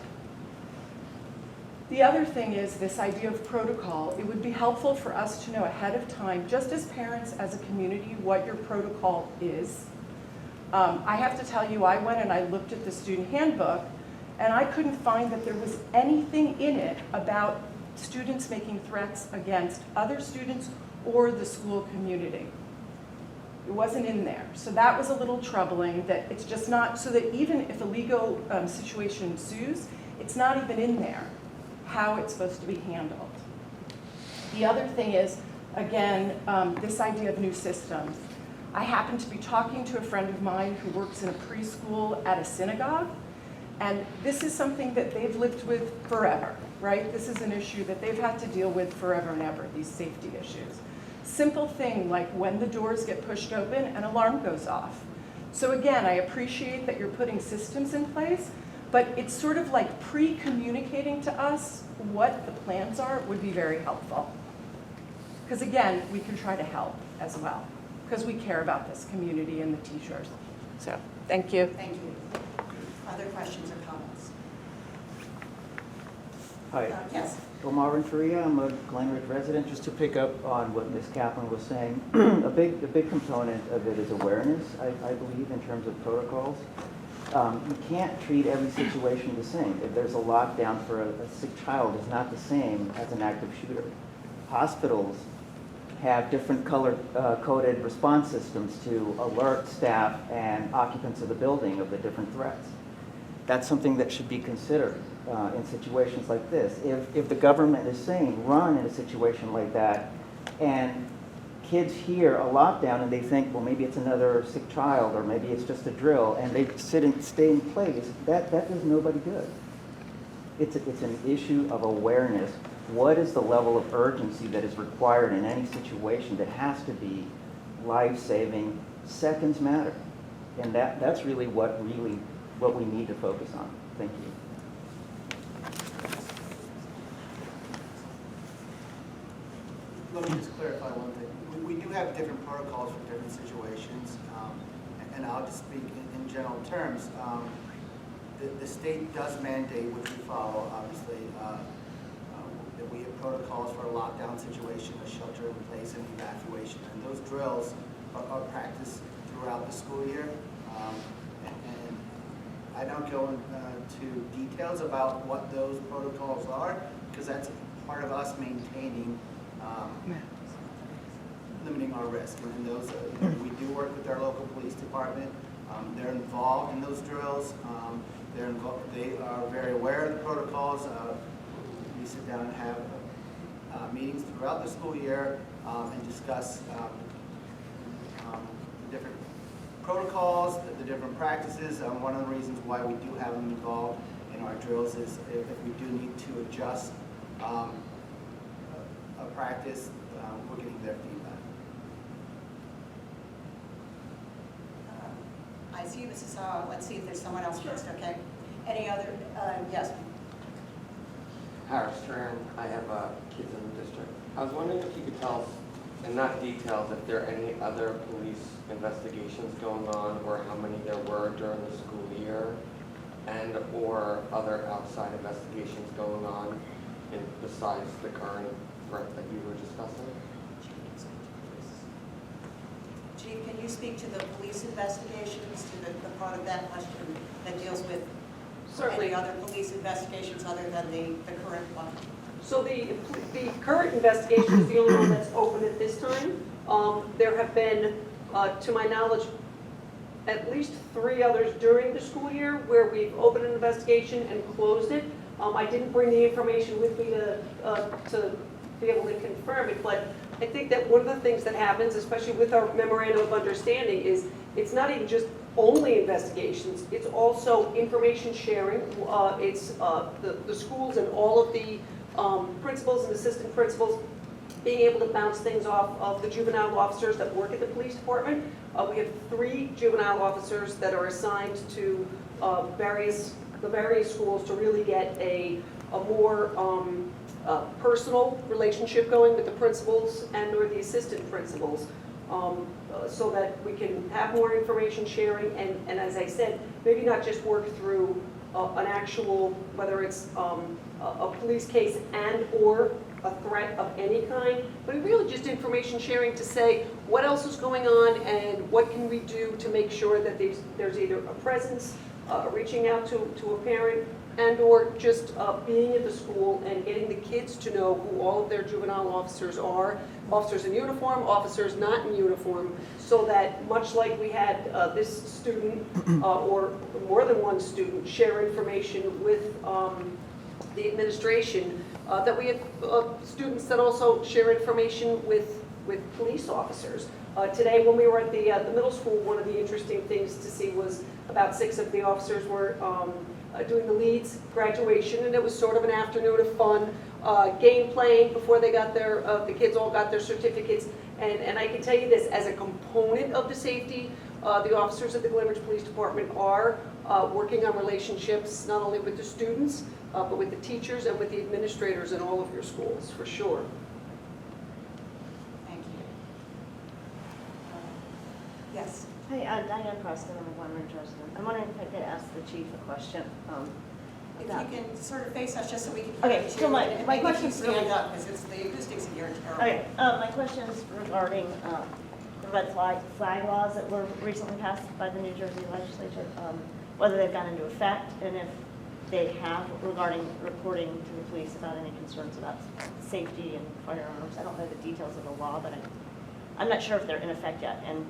S14: The other thing is this idea of protocol. It would be helpful for us to know ahead of time, just as parents, as a community, what your protocol is. I have to tell you, I went and I looked at the student handbook, and I couldn't find that there was anything in it about students making threats against other students or the school community. It wasn't in there. So that was a little troubling, that it's just not, so that even if a legal situation ensues, it's not even in there how it's supposed to be handled. The other thing is, again, this idea of new systems. I happened to be talking to a friend of mine who works in a preschool at a synagogue, and this is something that they've lived with forever, right? This is an issue that they've had to deal with forever and ever, these safety issues. Simple thing like when the doors get pushed open, an alarm goes off. So again, I appreciate that you're putting systems in place, but it's sort of like pre-communicating to us what the plans are would be very helpful. Because again, we can try to help as well, because we care about this community and the teachers. So, thank you.
S1: Thank you. Other questions or comments?
S15: Hi.
S1: Yes.
S15: Omar Renteria, I'm a Glen Ridge resident. Just to pick up on what Ms. Kaplan was saying, a big component of it is awareness, I believe, in terms of protocols. You can't treat every situation the same. If there's a lockdown for a sick child, it's not the same as an active shooter. Hospitals have different color-coded response systems to alert staff and occupants of the building of the different threats. That's something that should be considered in situations like this. If the government is saying run in a situation like that, and kids hear a lockdown and they think, well, maybe it's another sick child, or maybe it's just a drill, and they stay in place, that does nobody good. It's an issue of awareness. What is the level of urgency that is required in any situation that has to be life-saving? Seconds matter. And that's really what we need to focus on. Thank you.
S2: Let me just clarify one thing. We do have different protocols for different situations, and I'll just speak in general terms. The state does mandate, which we follow, obviously, that we have protocols for a lockdown situation, a shelter in place, and evacuation. And those drills are practiced throughout the school year. And I don't go into details about what those protocols are, because that's part of us maintaining limiting our risk. And those, we do work with our local police department. They're involved in those drills. They are very aware of the protocols. We sit down and have meetings throughout the school year and discuss the different protocols, the different practices. One of the reasons why we do have them involved in our drills is if we do need to adjust a practice, we're getting their feedback.
S1: I see this is, let's see if there's someone else first, okay? Any other, yes?
S16: Harris Turan, I have kids in the district. I was wondering if you could tell us, and not details, if there are any other police investigations going on, or how many there were during the school year, and or other outside investigations going on besides the current threat that you were discussing?
S1: Chief, can you speak to the police investigations, to the part of that question that deals with
S12: Certainly.
S1: any other police investigations other than the current one?
S12: So the current investigation is the only one that's open at this time. There have been, to my knowledge, at least 3 others during the school year where we've opened an investigation and closed it. I didn't bring the information with me to be able to confirm it, but I think that one of the things that happens, especially with our memorandum of understanding, is it's not even just only investigations, it's also information sharing. It's the schools and all of the principals and assistant principals being able to bounce things off of the juvenile officers that work at the police department. We have 3 juvenile officers that are assigned to the various schools to really get a more personal relationship going with the principals and or the assistant principals, so that we can have more information sharing and as I said, maybe not just work through an actual, whether it's a police case and/or a threat of any kind, but really just information sharing to say what else is going on and what can we do to make sure that there's either a presence, reaching out to a parent, and/or just being at the school and getting the kids to know who all of their juvenile officers are, officers in uniform, officers not in uniform, so that much like we had this student or more than one student share information with the administration, that we have students that also share information with police officers. Today, when we were at the middle school, one of the interesting things to see was about 6 of the officers were doing the Leeds graduation, and it was sort of an afternoon of fun, game playing before they got their, the kids all got their certificates. And I can tell you this, as a component of the safety, the officers at the Glen Ridge Police Department are working on relationships not only with the students, but with the teachers and with the administrators in all of your schools, for sure.
S1: Thank you. Yes?
S17: Hi, Diane Preston, I'm a Glen Ridge resident. I'm wondering if I could ask the chief a question.
S1: If you can sort of face us just so we can
S17: Okay,
S1: hear you.
S17: so my
S1: And maybe
S17: question
S1: you
S17: is
S1: stand
S17: really-
S1: up, because it's the acoustics in here are terrible.
S17: Okay, my question is regarding the red flag laws that were recently passed by the New Jersey legislature, whether they've gone into effect, and if they have, regarding reporting to the police about any concerns about safety and firearms. I don't know the details of the law, but I'm not sure if they're in effect yet, and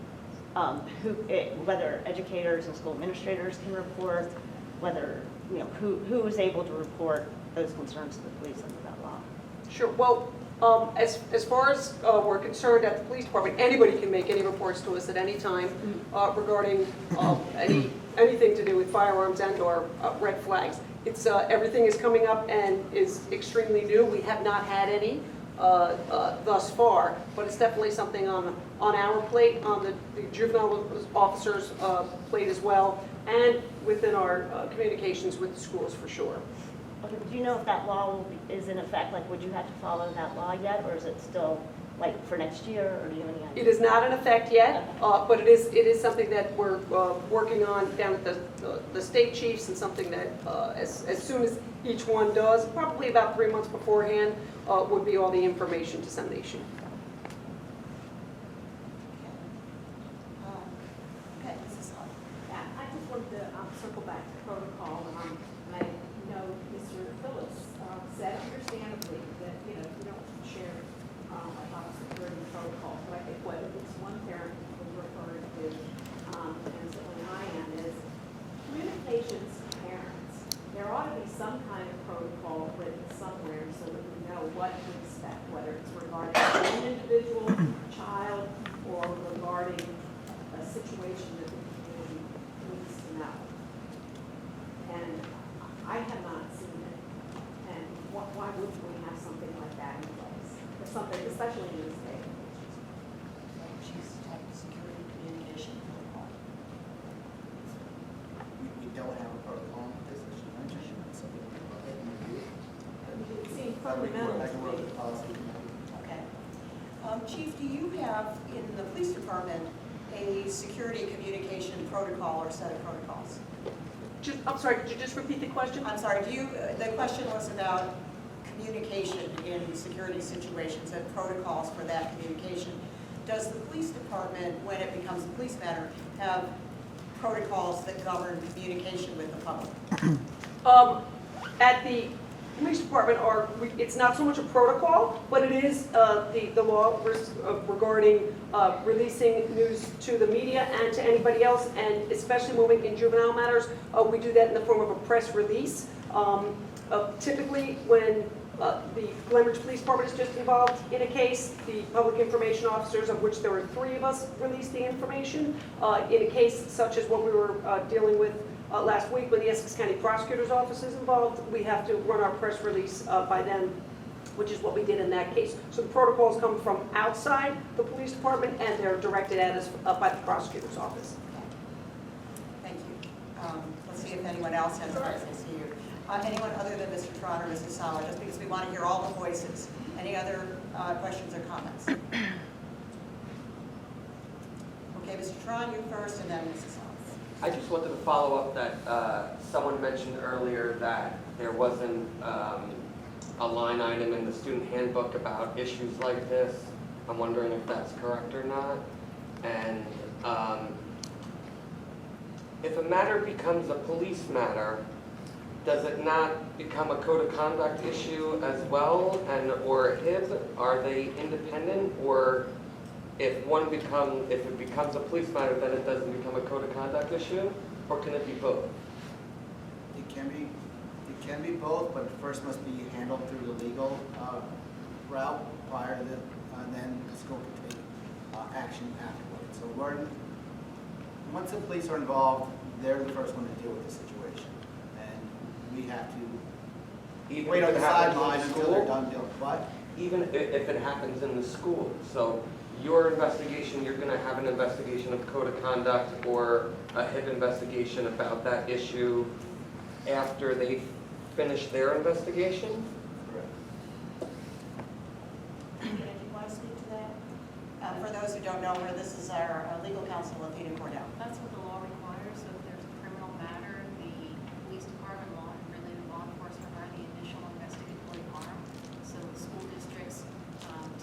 S17: whether educators and school administrators can report, whether, you know, who is able to report those concerns to the police under that law.
S12: Sure. Well, as far as we're concerned at the police department, anybody can make any reports to us at any time regarding anything to do with firearms and/or red flags. It's everything is coming up and is extremely new. We have not had any thus far, but it's definitely something on our plate, on the juvenile officers' plate as well, and within our communications with the schools for sure.
S17: Okay, do you know if that law is in effect? Like, would you have to follow that law yet, or is it still like for next year, or do you have any idea?
S12: It is not in effect yet, but it is something that we're working on down at the state chiefs, and something that as soon as each one does, probably about 3 months beforehand, would be all the information dissemination.
S1: Okay, Mrs. Hall.
S13: Yeah, I just wanted to circle back to protocol. I know Mr. Phillips said understandably that, you know, you don't share about security protocol, but I think what at least one parent was referring to, and certainly I am, is communications to parents. There ought to be some kind of protocol written somewhere so that we know what to expect, whether it's regarding an individual child or regarding a situation that the community needs to know. And I have not seen it. And why wouldn't we have something like that in place? Or something, especially in this day.
S1: She's type of security communication protocol.
S2: We don't have a protocol in place, as you mentioned, it's something we can review.
S13: It seems fundamental
S2: I
S13: to
S2: can work
S13: me.
S2: with the policy.
S1: Okay. Chief, do you have in the police department a security communication protocol or set of protocols?
S12: I'm sorry, could you just repeat the question?
S1: I'm sorry, the question was about communication in security situations and protocols for that communication. Does the police department, when it becomes a police matter, have protocols that govern communication with the public?
S12: At the police department, it's not so much a protocol, but it is the law regarding releasing news to the media and to anybody else, and especially when in juvenile matters, we do that in the form of a press release. Typically, when the Glen Ridge Police Department is just involved in a case, the public information officers, of which there were 3 of us, release the information. In a case such as what we were dealing with last week, when the Essex County Prosecutor's Office is involved, we have to run our press release by them, which is what we did in that case. So the protocols come from outside the police department, and they're directed at us by the prosecutor's office.
S1: Thank you. Let's see if anyone else has questions here. Anyone other than Mr. Tron or Mrs. Sauer, just because we want to hear all the voices. Any other questions or comments? Okay, Mr. Tron, you first, and then Mrs. Sauer.
S16: I just wanted to follow up that someone mentioned earlier that there wasn't a line item in the student handbook about issues like this. I'm wondering if that's correct or not. And if a matter becomes a police matter, does it not become a code of conduct issue as well? And or HIB, are they independent? Or if it becomes a police matter, then it doesn't become a code of conduct issue? Or can it be both?
S2: It can be both, but first must be handled through the legal route prior to the, then the school can take action afterwards. So once the police are involved, they're the first one to deal with the situation. And we have to wait on the sideline until they're done dealing. What?
S16: Even if it happens in the school. So your investigation, you're going to have an investigation of code of conduct or a HIB investigation about that issue after they finish their investigation?
S17: Did you want to speak to that?
S1: For those who don't know her, this is our legal counsel, Athena Cordell.
S18: That's what the law requires. So if there's a criminal matter, the police department, related law enforcement are the initial investigatory arm. So the school districts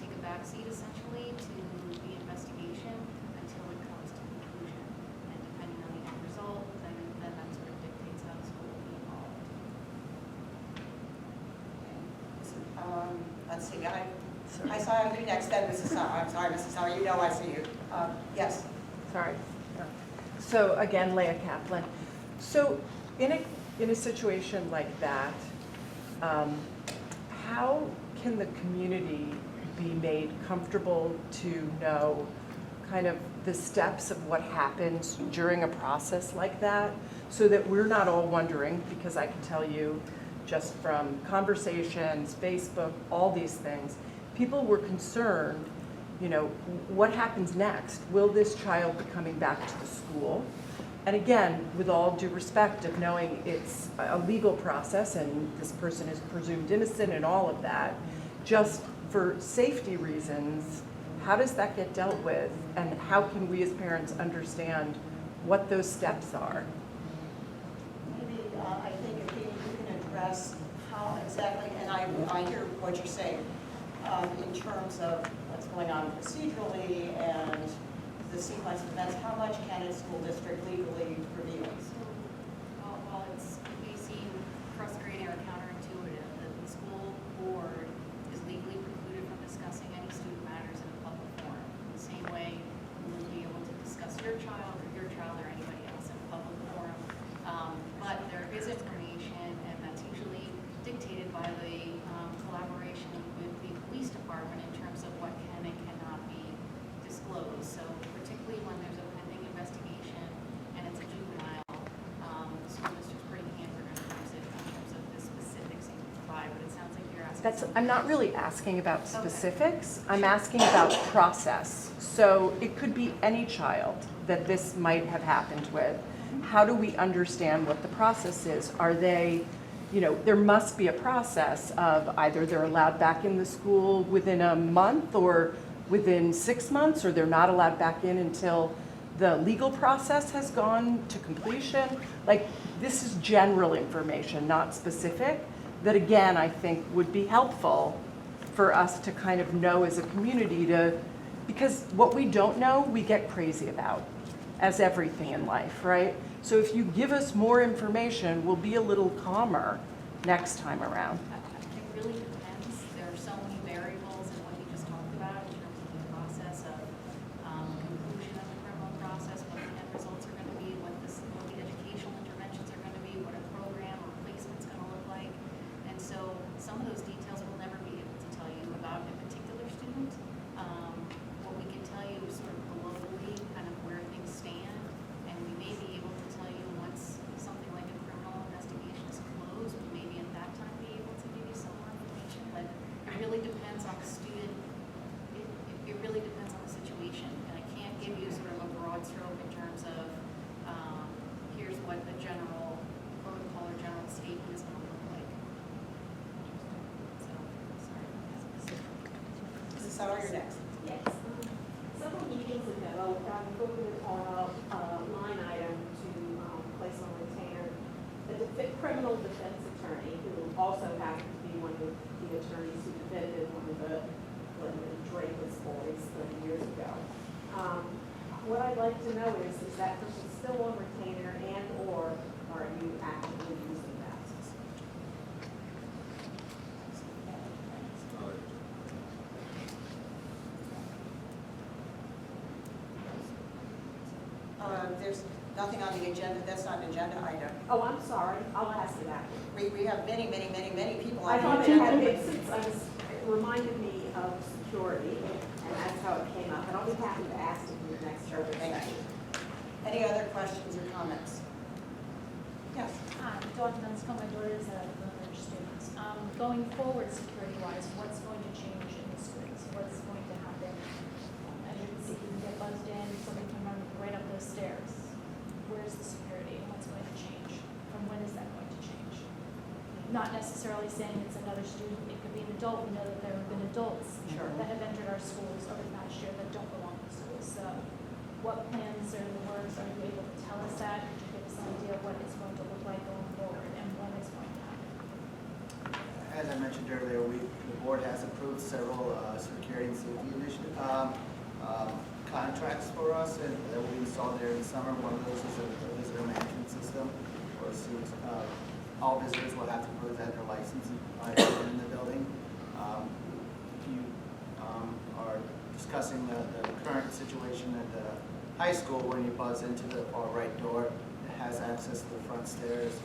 S18: take a backseat essentially to the investigation until it comes to conclusion. And depending on the end result, then that sort of dictates how the school will be involved.
S1: Let's see, I saw you next, then Mrs. Sauer. I'm sorry, Mrs. Sauer, you know I see you. Yes.
S14: Sorry. So again, Leah Kaplan. So in a situation like that, how can the community be made comfortable to know kind of the steps of what happens during a process like that, so that we're not all wondering, because I can tell you just from conversations, Facebook, all these things, people were concerned, you know, what happens next? Will this child be coming back to the school? And again, with all due respect of knowing it's a legal process and this person is presumed innocent and all of that, just for safety reasons, how does that get dealt with? And how can we as parents understand what those steps are?
S1: Maybe, I think if you can address how exactly, and I hear what you're saying, in terms of what's going on procedurally and the sequence of events, how much can a school district legally reveal?
S18: While it's may seem frustrating or counterintuitive, that the school board is legally precluded from discussing any student matters in a public forum. In the same way, you will be able to discuss your child or anybody else in a public forum. But there is information, and that's usually dictated by the collaboration with the police department in terms of what can and cannot be disclosed. So particularly when there's a pending investigation and it's a juvenile, school districts pretty hampered in terms of the specifics you can provide, but it sounds like you're asking.
S14: I'm not really asking about specifics. I'm asking about process. So it could be any child that this might have happened with. How do we understand what the process is? Are they, you know, there must be a process of either they're allowed back in the school within a month or within 6 months, or they're not allowed back in until the legal process has gone to completion. Like, this is general information, not specific, that again, I think would be helpful for us to kind of know as a community because what we don't know, we get crazy about, as everything in life, right? So if you give us more information, we'll be a little calmer next time around.
S18: It really depends. There are so many variables in what you just talked about in terms of the process of conclusion of the criminal process, what the end results are going to be, what the educational interventions are going to be, what a program or placement's going to look like. And so some of those details we'll never be able to tell you about a particular student. What we can tell you is sort of globally kind of where things stand, and we may be able to tell you once something like a criminal investigation is closed, we may be at that time be able to give you some more information, but it really depends on the student. It really depends on the situation, and I can't give you sort of a broad stroke in terms of here's what the general protocol or general statement is going to look like. So, sorry.
S1: Mrs. Sauer, you're next.
S13: Yes. Several meetings ago, I voted on a line item to the Dreyfus boys 30 years ago. What I'd like to know is that person still on retainer and/or are you actively using that?
S1: There's nothing on the agenda, that's not an agenda item.
S13: Oh, I'm sorry, I'll ask it after.
S1: We have many people
S13: I
S1: on
S13: thought
S1: the
S13: it had
S1: agenda.
S13: been, since it reminded me of security, and that's how it came up. And I'll be happy to ask it in the next
S1: Sure, thank you. Any other questions or comments? Yes.
S19: Dawn Dunstone, my daughter is a Glenridge student. Going forward, security-wise, what's going to change in the schools? What's going to happen? As you can see, you can get buzzed in, somebody can run right up those stairs. Where's the security and what's going to change? And when is that going to change? Not necessarily saying it's another student, it could be an adult. We know that there have been adults that have entered our schools over the past year that don't belong to schools. So what plans are in the works? Are you able to tell us that? Could you give us an idea of what it's going to look like going forward and when it's going to happen?
S2: As I mentioned earlier, the board has approved several security and safety initiative contracts for us, and that will be installed there in the summer. One of those is a visitor management system, where students, all visitors will have to present their license in the building. You are discussing the current situation at the high school. When you buzz into the far right door, it has access to the front stairs.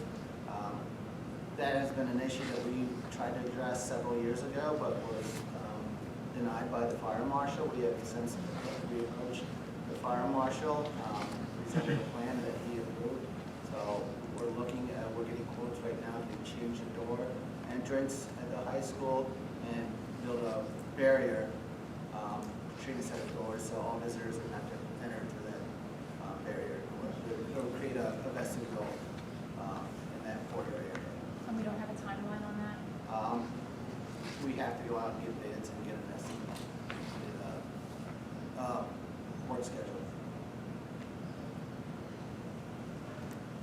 S2: That has been an issue that we tried to address several years ago, but was denied by the fire marshal. We have since reapproached the fire marshal, presented a plan that he approved. So we're getting quotes right now to change the door entrance at the high school and build a barrier between a set of doors, so all visitors would have to enter through that barrier. It'll create a vestibule in that foyer area.
S19: And we don't have a timeline on that?
S2: We have to go out and get bids and get an estimate, work schedule.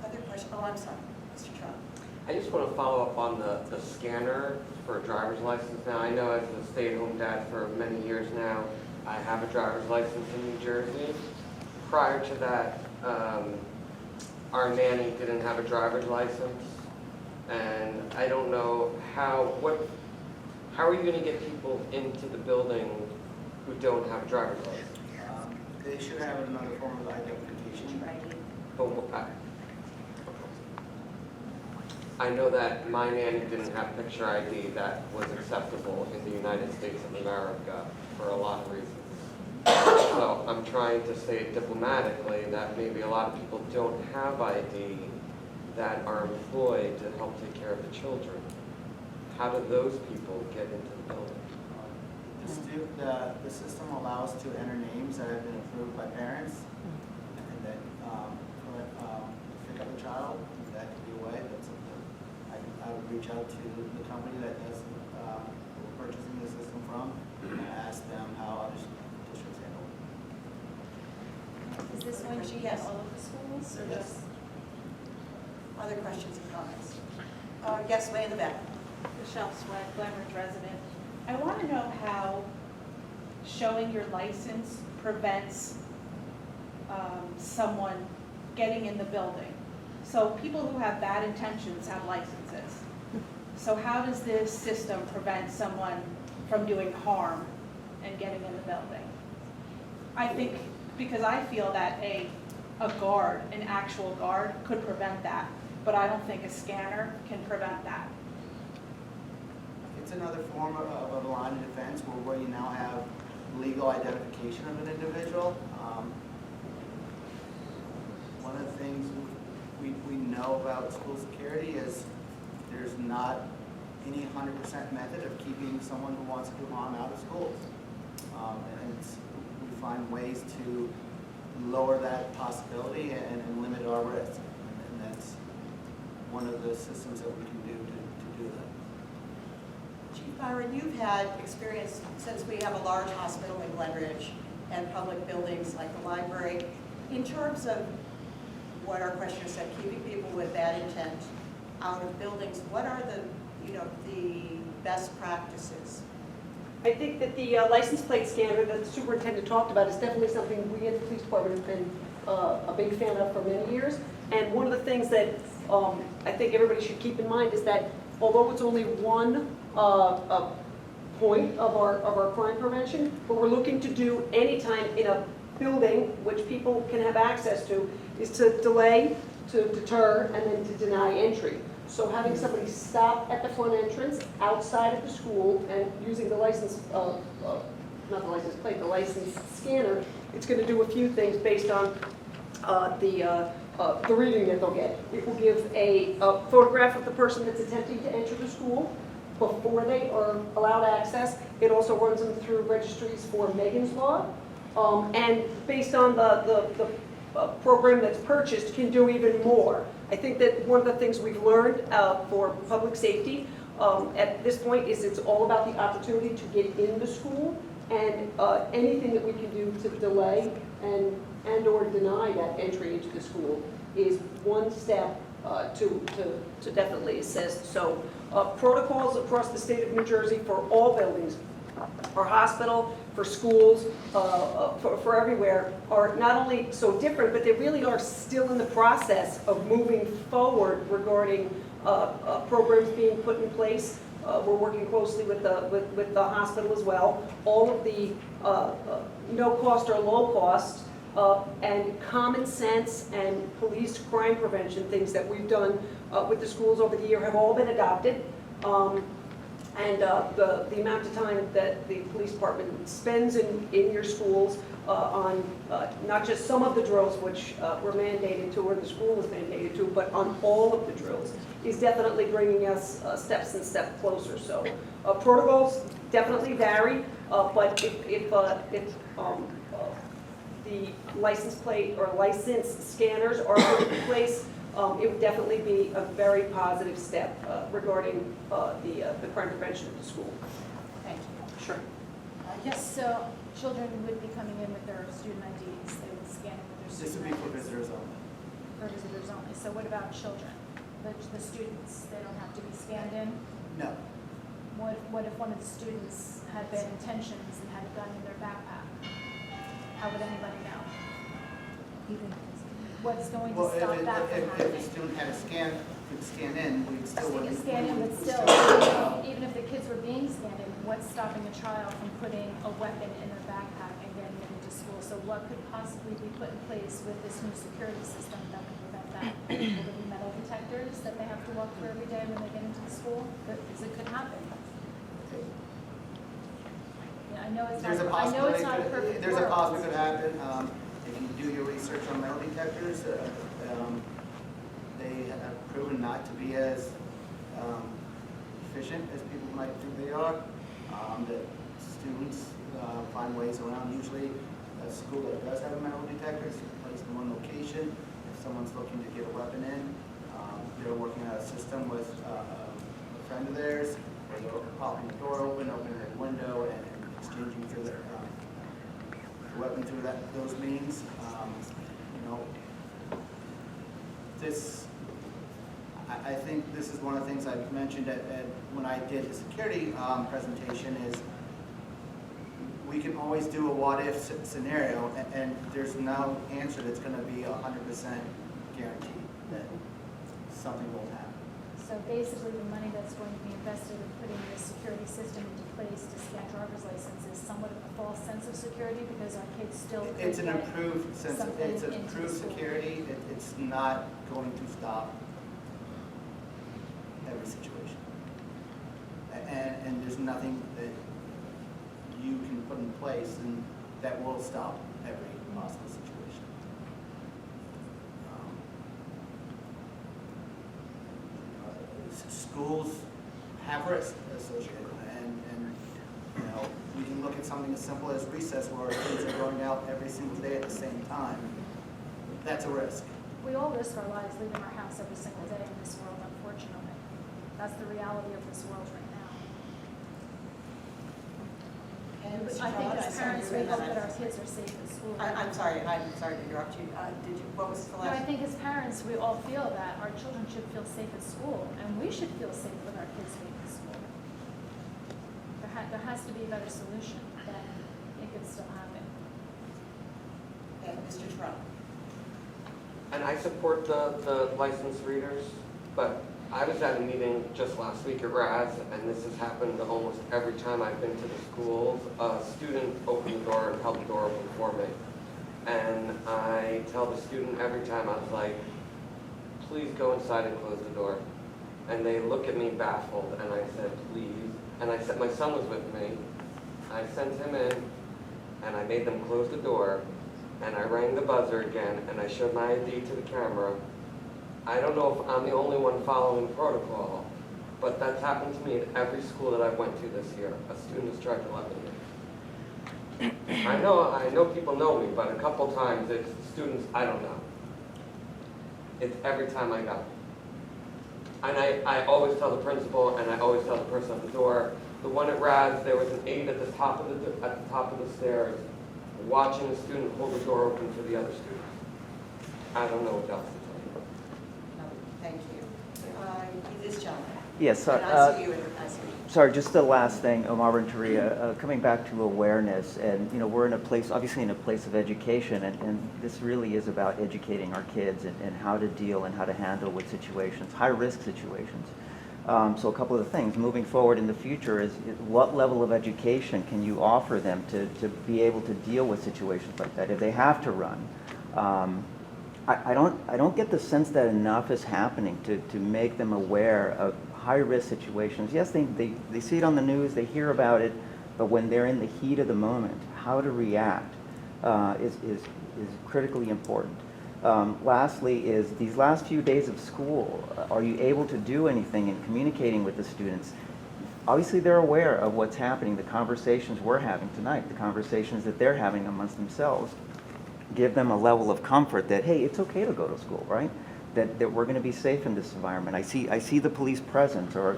S1: Other questions? Oh, I'm sorry, Mr. Trump.
S16: I just want to follow up on the scanner for a driver's license. Now, I know as a stay-at-home dad for many years now, I have a driver's license in New Jersey. Prior to that, our nanny didn't have a driver's license, and I don't know how are you going to get people into the building who don't have a driver's license?
S2: They should have another form of identification.
S16: But I know that my nanny didn't have picture ID that was acceptable in the United States of America for a lot of reasons. So I'm trying to say it diplomatically that maybe a lot of people don't have ID that are employed to help take care of the children. How do those people get into the building?
S2: The system allows to enter names that have been approved by parents, and then pick up a child. That could be a way. That's something I would reach out to the company that does we're purchasing the system from, and ask them how other districts handle it.
S19: Is this going to be at all of the schools or
S2: Yes.
S19: just?
S1: Other questions and comments? Yes, way in the back.
S20: Michelle Sweat, Glenridge resident. I want to know how showing your license prevents someone getting in the building. So people who have bad intentions have licenses. So how does this system prevent someone from doing harm and getting in the building? I think, because I feel that a guard, an actual guard, could prevent that, but I don't think a scanner can prevent that.
S2: It's another form of a line of defense where you now have legal identification of an individual. One of the things we know about school security is there's not any 100% method of keeping someone who wants to do harm out of schools. And we find ways to lower that possibility and limit our risk. And that's one of the systems that we can do to do that.
S1: Chief Byron, you've had experience, since we have a large hospital in Glenridge and public buildings like the library, in terms of what our questioner said, keeping people with bad intent out of buildings, what are the best practices
S12: I think that the license plate scanner that the superintendent talked about is definitely something we at the police department have been a big fan of for many years. And one of the things that I think everybody should keep in mind is that although it's only one point of our crime prevention, what we're looking to do anytime in a building which people can have access to is to delay, to deter, and then to deny entry. So having somebody stop at the front entrance outside of the school and using the license, not the license plate, the license scanner, it's going to do a few things based on the reading that they'll get. It will give a photograph of the person that's attempting to enter the school before they are allowed access. It also runs them through registries for Megan's Law. And based on the program that's purchased, can do even more. I think that one of the things we've learned for public safety at this point is it's all about the opportunity to get in the school, and anything that we can do to delay and or deny that entry into the school is one step to definitely assist. So protocols across the state of New Jersey for all buildings, for hospital, for schools, for everywhere, are not only so different, but they really are still in the process of moving forward regarding programs being put in place. We're working closely with the hospital as well. All of the no cost or low cost and common sense and police crime prevention things that we've done with the schools over the year have all been adopted. And the amount of time that the police department spends in your schools on not just some of the drills which were mandated to, or the school was mandated to, but on all of the drills is definitely bringing us steps and steps closer. So protocols definitely vary, but if the license plate or license scanners are put in place, it would definitely be a very positive step regarding the crime prevention at the school.
S20: Thank you.
S12: Sure.
S19: Yes, so children would be coming in with their student IDs, they would scan in with their
S2: This
S19: student
S2: would be for
S19: IDs.
S2: visitors only.
S19: For visitors only. So what about children? The students, they don't have to be scanned in?
S2: No.
S19: What if one of the students had bad intentions and had a gun in their backpack? How would anybody know? What's going to
S2: Well,
S19: stop that from
S2: if
S19: happening?
S2: the student had a could scan in, we'd still
S19: So you
S2: wouldn't.
S19: can scan in, but
S2: we'd
S19: still,
S2: know.
S19: even if the kids were being scanned in, what's stopping a child from putting a weapon in their backpack and getting it into school? So what could possibly be put in place with this new security system that would prevent that? Will there be metal detectors that they have to walk through every day when they get into the school? Because it could happen. Yeah, I know it's
S2: There's a
S19: not, I know it's not a
S2: possibility,
S19: perfect
S2: there's a
S19: world.
S2: possibility it could happen. If you do your research on metal detectors, they have proven not to be as efficient as people might think they are. That students find ways around. Usually a school that does have a metal detector is placed in one location. If someone's looking to get a weapon in, they're working out a system with a friend of theirs, where they're popping the door open, opening the window, and exchanging through the weapon through those means. I think this is one of the things I mentioned when I did the security presentation is we can always do a what-if scenario, and there's no answer that's going to be 100% guaranteed that something will happen.
S19: So basically, the money that's going to be invested in putting this security system into place to scan driver's license is somewhat of a false sense of security because our kids still could
S2: It's an
S19: get
S2: improved sense.
S19: something
S2: It's
S19: into
S2: improved
S19: the school.
S2: security. It's not going to stop every situation, and there's nothing that you can put in place and that will stop every possible situation. Schools have risks associated with it, and we can look at something as simple as recess where our kids are going out every single day at the same time. That's a risk.
S19: We all risk our lives leaving our house every single day in this world, unfortunately. That's the reality of this world right now.
S1: And Mr.
S19: I think
S1: Charles,
S19: as
S1: I saw
S19: parents,
S1: you
S19: we
S1: in
S19: hope
S1: that.
S19: that our kids are safe at school.
S1: I'm sorry to interrupt you. What was the
S19: No, I
S1: last?
S19: think as parents, we all feel that our children should feel safe at school, and we should feel safe with our kids being at school. There has has to be a better solution, then it could still happen.
S1: And Mr. Trump?
S16: And I support the licensed readers, but I was at a meeting just last week at RAS, and this has happened almost every time I've been to the schools. A student opened the door and held the door open for me. And I tell the student every time, I was like, please go inside and close the door. And they look at me baffled, and I said, please. And I said, my son was with me. I sent him in, and I made them close the door, and I rang the buzzer again, and I showed my ID to the camera. I don't know if I'm the only one following protocol, but that's happened to me at every school that I went to this year. A student has tried to let me in. I know people know me, but a couple times it's students I don't know. It's every time I go. And I always tell the principal, and I always tell the person at the door. The one at RAS, there was an aide at the top of the stairs, watching a student hold the door open for the other students. I don't know what else to tell you.
S1: No, thank you. This gentleman.
S15: Yes,
S1: And I see you in the past.
S15: sorry, just the last thing, Omar and Taria, coming back to awareness, and we're in a place, obviously in a place of education, and this really is about educating our kids and how to deal and how to handle with situations, high-risk situations. So a couple of the things moving forward in the future is what level of education can you offer them to be able to deal with situations like that if they have to run. I don't get the sense that enough is happening to make them aware of high-risk situations. Yes, they see it on the news, they hear about it, but when they're in the heat of the moment, how to react is critically important. Lastly is these last few days of school, are you able to do anything in communicating with the students? Obviously they're aware of what's happening, the conversations we're having tonight, the conversations that they're having amongst themselves. Give them a level of comfort that, hey, it's okay to go to school, right? That we're going to be safe in this environment. I see the police presence, or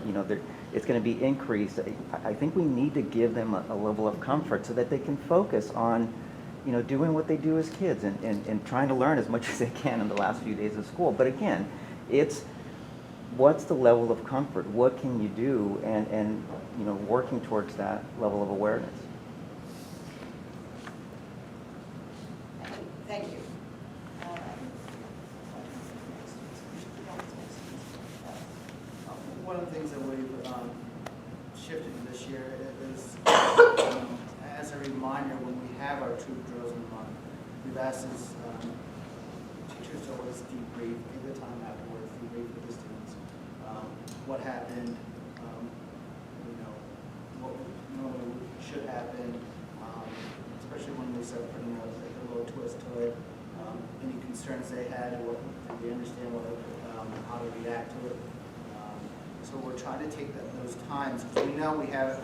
S15: it's going to be increased. I think we need to give them a level of comfort so that they can focus on doing what they do as kids and trying to learn as much as they can in the last few days of school. But again, it's what's the level of comfort? What can you do? And working towards that level of awareness.
S1: Thank you.
S2: One of the things that we've shifted this year is, as a reminder, when we have our troop drills in the month, we've asked teachers to always debrief, give the time afterwards, debrief with the students. What happened, what normally should happen, especially when we start putting a little twist to it. Any concerns they had, did they understand how to react to it? So we're trying to take those times, because we know we have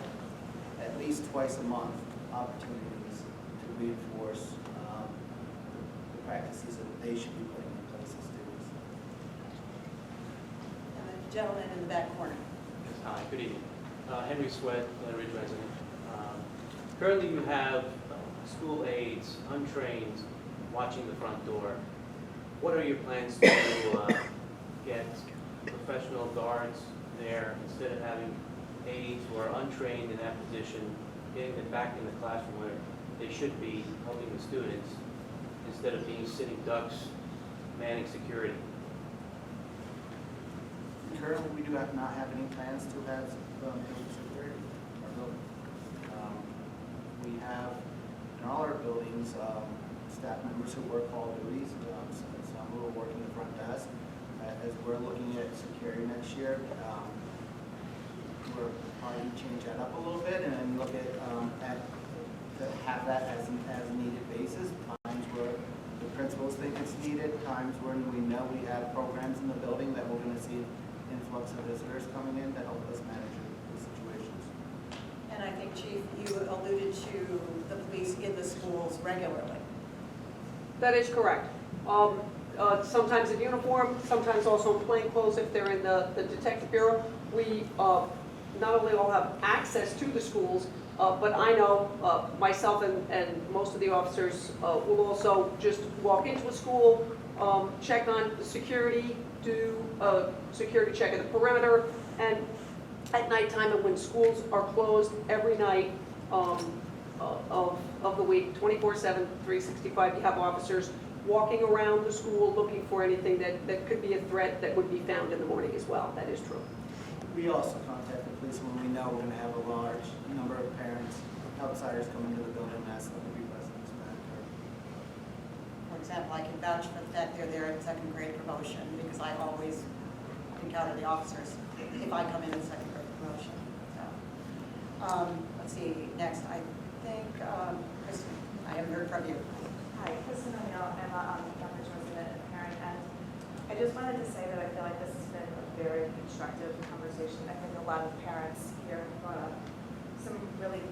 S2: at least twice a month opportunities to reinforce the practices that they should be putting in place as students.
S1: And the gentleman in the back corner.
S21: Yes, hi, good evening. Henry Sweat, Glen Ridge resident. Currently you have school aides, untrained, watching the front door. What are your plans to get professional guards there instead of having aides who are untrained in that position, getting them back in the classroom where they should be helping the students instead of being sitting ducks manning security?
S2: Currently, we do not have any plans to have building security in our building. We have in all our buildings staff members who work all duties. Some who are working the front desk. As we're looking at security next year, we're probably change that up a little bit and look at to have that as a needed basis. Times where the principals think it's needed, times when we know we have programs in the building that we're going to see influx of visitors coming in to help us manage the situations.
S1: And I think, Chief, you alluded to the police in the schools regularly.
S12: That is correct. Sometimes in uniform, sometimes also in plain clothes if they're in the detective bureau. We not only all have access to the schools, but I know myself and most of the officers will also just walk into a school, check on the security, do a security check at the perimeter, and at nighttime and when schools are closed every night of the week, 24/7, 365. You have officers walking around the school looking for anything that could be a threat that would be found in the morning as well. That is true.
S3: We also contact the police when we know we're going to have a large number of parents, outsiders coming to the building and ask them to be residents back.
S1: For example, I can vouch for the fact they're there in second grade promotion because I always encounter the officers if I come in second grade promotion. So, let's see, next, I think, Kristen, I haven't heard from you.
S22: Hi, Kristen O'Neill. I'm a Cambridge resident and parent, and I just wanted to say that I feel like this has been a very constructive conversation. I think a lot of parents here have brought up some really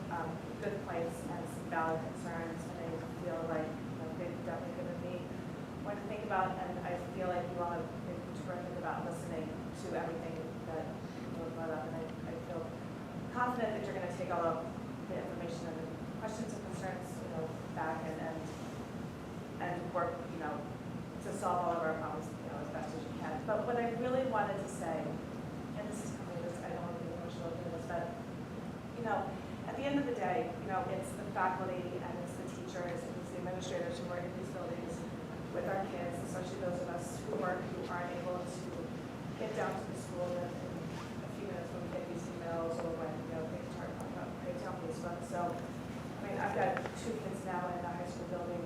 S22: good points and some valid concerns, and I feel like they've definitely given me what to think about, and I feel like you all have been terrific about listening to everything that people have brought up, and I feel confident that you're going to take all of the information and the questions and concerns, back and work, to solve all of our problems, as best as you can. But what I really wanted to say, and this is coming, I don't want to be emotional doing this, but, at the end of the day, it's the faculty and it's the teachers and it's the administrators who work in these buildings with our kids, especially those of us who aren't able to get down to the school in a few minutes when we get these emails or when, things start coming up crazy on Facebook. So, I've got 2 kids now in the high school building.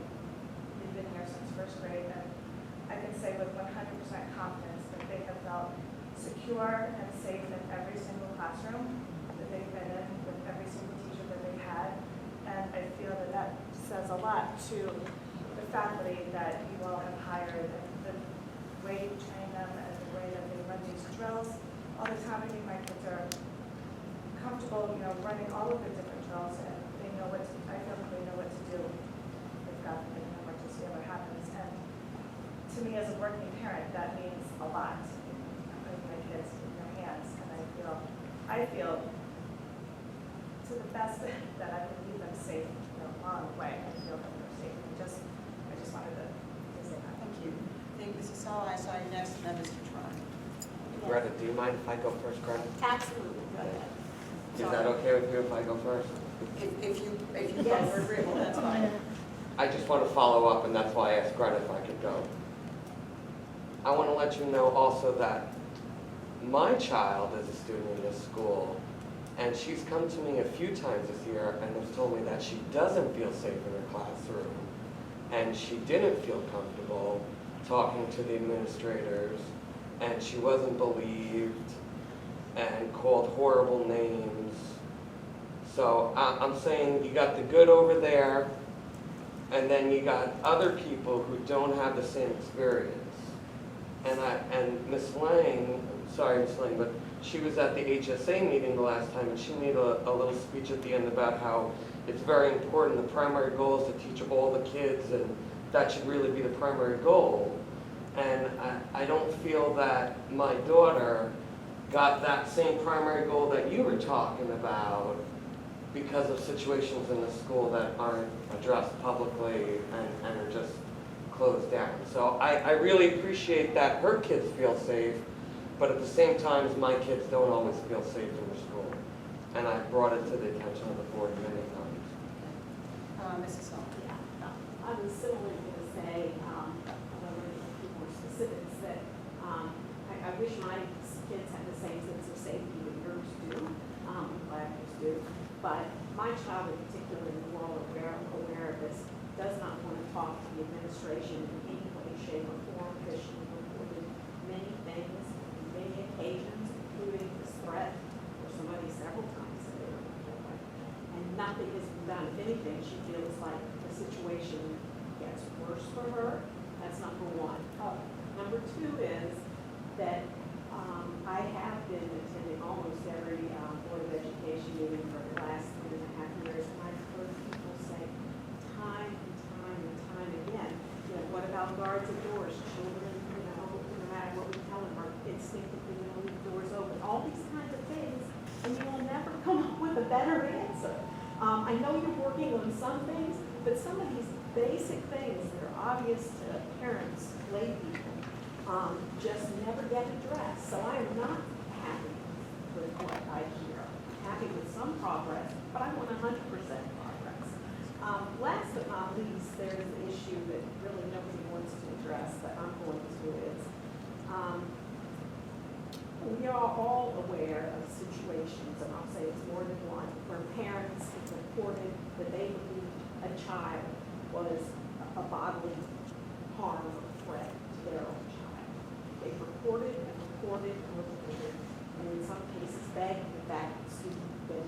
S22: They've been here since first grade, and I can say with 100% confidence that they have felt secure and safe in every single classroom that they've been in, with every single teacher that they've had. And I feel that that says a lot to the faculty that you all have hired, and the way you train them and the way that they run these drills. All the time, my kids are comfortable, running all of the different drills, and they know I feel like they know what to do if God forbid an emergency ever happens. And to me, as a working parent, that means a lot. Putting my kids in your hands, and I feel to the best that I can leave them safe along the way. I feel that they're safe. I just wanted to say that.
S1: Thank you. Thank you, Mrs. Saul. I saw you next, and then Mr. Tron.
S16: Greta, do you mind if I go first, Greta?
S1: Absolutely. Go ahead.
S16: Is that okay with you if I go first?
S1: If you both are agreeable, that's fine.
S16: I just want to follow up, and that's why I asked Greta if I could go. I want to let you know also that my child is a student in this school, and she's come to me a few times this year and has told me that she doesn't feel safe in her classroom, and she didn't feel comfortable talking to the administrators, and she wasn't believed, and called horrible names. So I'm saying you got the good over there, and then you got other people who don't have the same experience. And Ms. Lang, sorry Ms. Lang, but she was at the HSA meeting the last time, and she made a little speech at the end about how it's very important. The primary goal is to teach all the kids, and that should really be the primary goal. And I don't feel that my daughter got that same primary goal that you were talking about because of situations in the school that aren't addressed publicly and are just closed down. So I really appreciate that her kids feel safe, but at the same time, my kids don't always feel safe in their school. And I brought it to the attention of the board many times.
S1: Mrs. Saul.
S13: Yeah, I was similarly going to say, although we're going to be more specifics, that I wish my kids had the same sense of safety that yours do, glad yours do. But my child in particular, in the world aware of this, does not want to talk to the administration in any way, shape, or form, because she reported many things, many occasions, including this threat or somebody several times that they were going to kill her. And nothing has been done. If anything, she feels like the situation gets worse for her. That's number one. Number two is that I have been attending almost every Board of Education meeting for the last 3.5 years, and I've heard people say time and time and time again, what about guards at doors? Children, no matter what we tell them, are instinctively going to leave doors open. All these kinds of things, and you will never come up with a better answer. I know you're working on some things, but some of these basic things that are obvious to parents, lay people, just never get addressed. So I am not happy with what I hear. Happy with some progress, but I want 100% progress. Last but not least, there is an issue that really nobody wants to address, but I'm going to is, we are all aware of situations, and I'll say it's more than one, where parents have reported that they believed a child was a bodily harm or threat to their own child. They've reported and reported and reported, and in some cases begged that that student been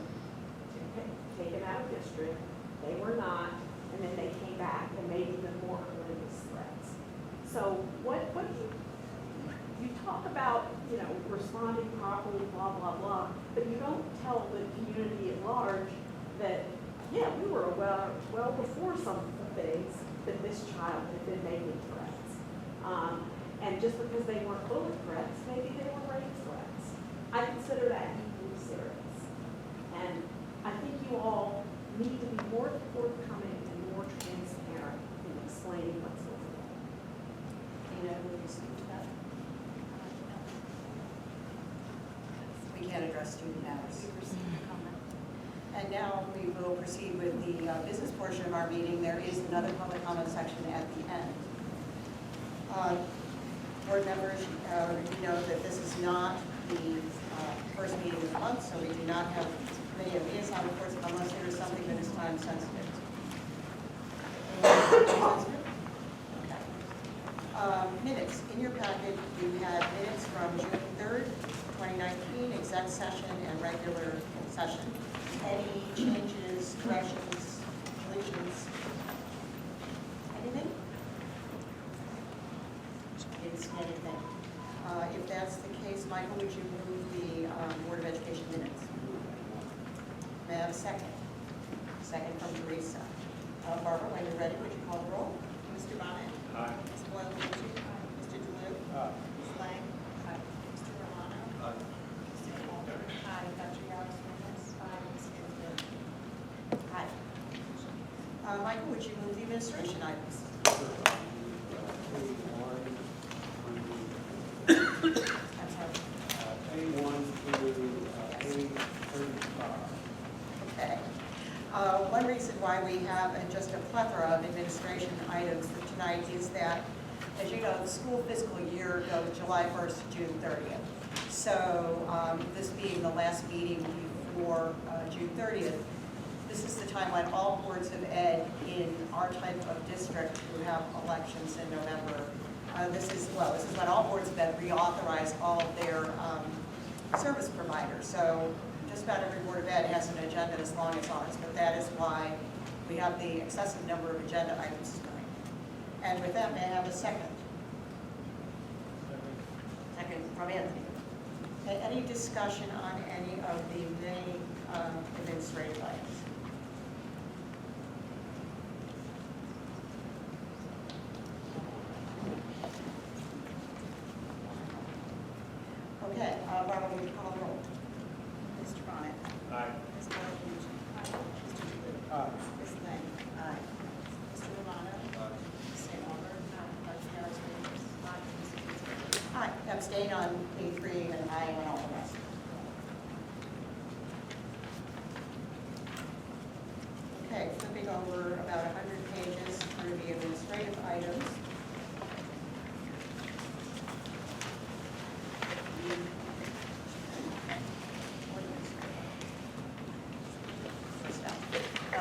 S13: taken out of district. They were not, and then they came back and made even more horrendous threats. So what do you talk about, responding properly, blah, blah, blah, but you don't tell the community at large that, yeah, we were well before some of the things that this child had been making threats. And just because they weren't bullet threats, maybe they were rape threats. I consider that equally serious. And I think you all need to be more forthcoming and more transparent in explaining what's going on.
S1: Will you speak to that? We can't address student matters. And now we will proceed with the business portion of our meeting. There is another public comment section at the end. Board members, you know that this is not the first meeting of the month, so we do not have many of these on reports unless there is something that is time sensitive. Minutes. In your packet, you had minutes from June 3rd, 2019, exec session and regular session. Any changes, corrections, deletions? Anything? Didn't see anything. If that's the case, Michael, would you move the Board of Education minutes? May I have a second? Second from Teresa. Barbara, when you're ready, would you call the roll?
S10: Mr. Bonnet?
S6: Aye.
S10: Ms. Boyle, would you? Mr. DeLue? Ms. Lang? Mr. Romano? Mr. Walter? Dr. Yaros-Reyes? Ms. Ginsburg?
S1: Aye. Michael, would you move the administration items? I'm sorry.
S11: A1 through A35.
S1: Okay. One reason why we have just a plethora of administration items for tonight is that, as you know, the school fiscal year goes July 1st to June 30th. So this being the last meeting before June 30th, this is the time when all boards of ed in our type of district who have elections in November, this is when all boards of ed reauthorize all of their service providers. So just about every board of ed has an agenda as long as ours, but that is why we have the excessive number of agenda items tonight. And with that, may I have a second? Second from Anthony. Okay, any discussion on any of the many administrative items? Okay, Barbara, will you call the roll?
S10: Mr. Bonnet?
S6: Aye.
S10: Ms. Boyle, would you? Mr. DeLue? Ms. Lang?
S1: Aye.
S10: Mr. Romano? Ms. St. Albert? Dr. Yaros-Reyes? Ms. Ginsburg?
S1: Aye. Abstain on P3 and aye on all the rest. Okay, flipping over about 100 pages through the administrative items.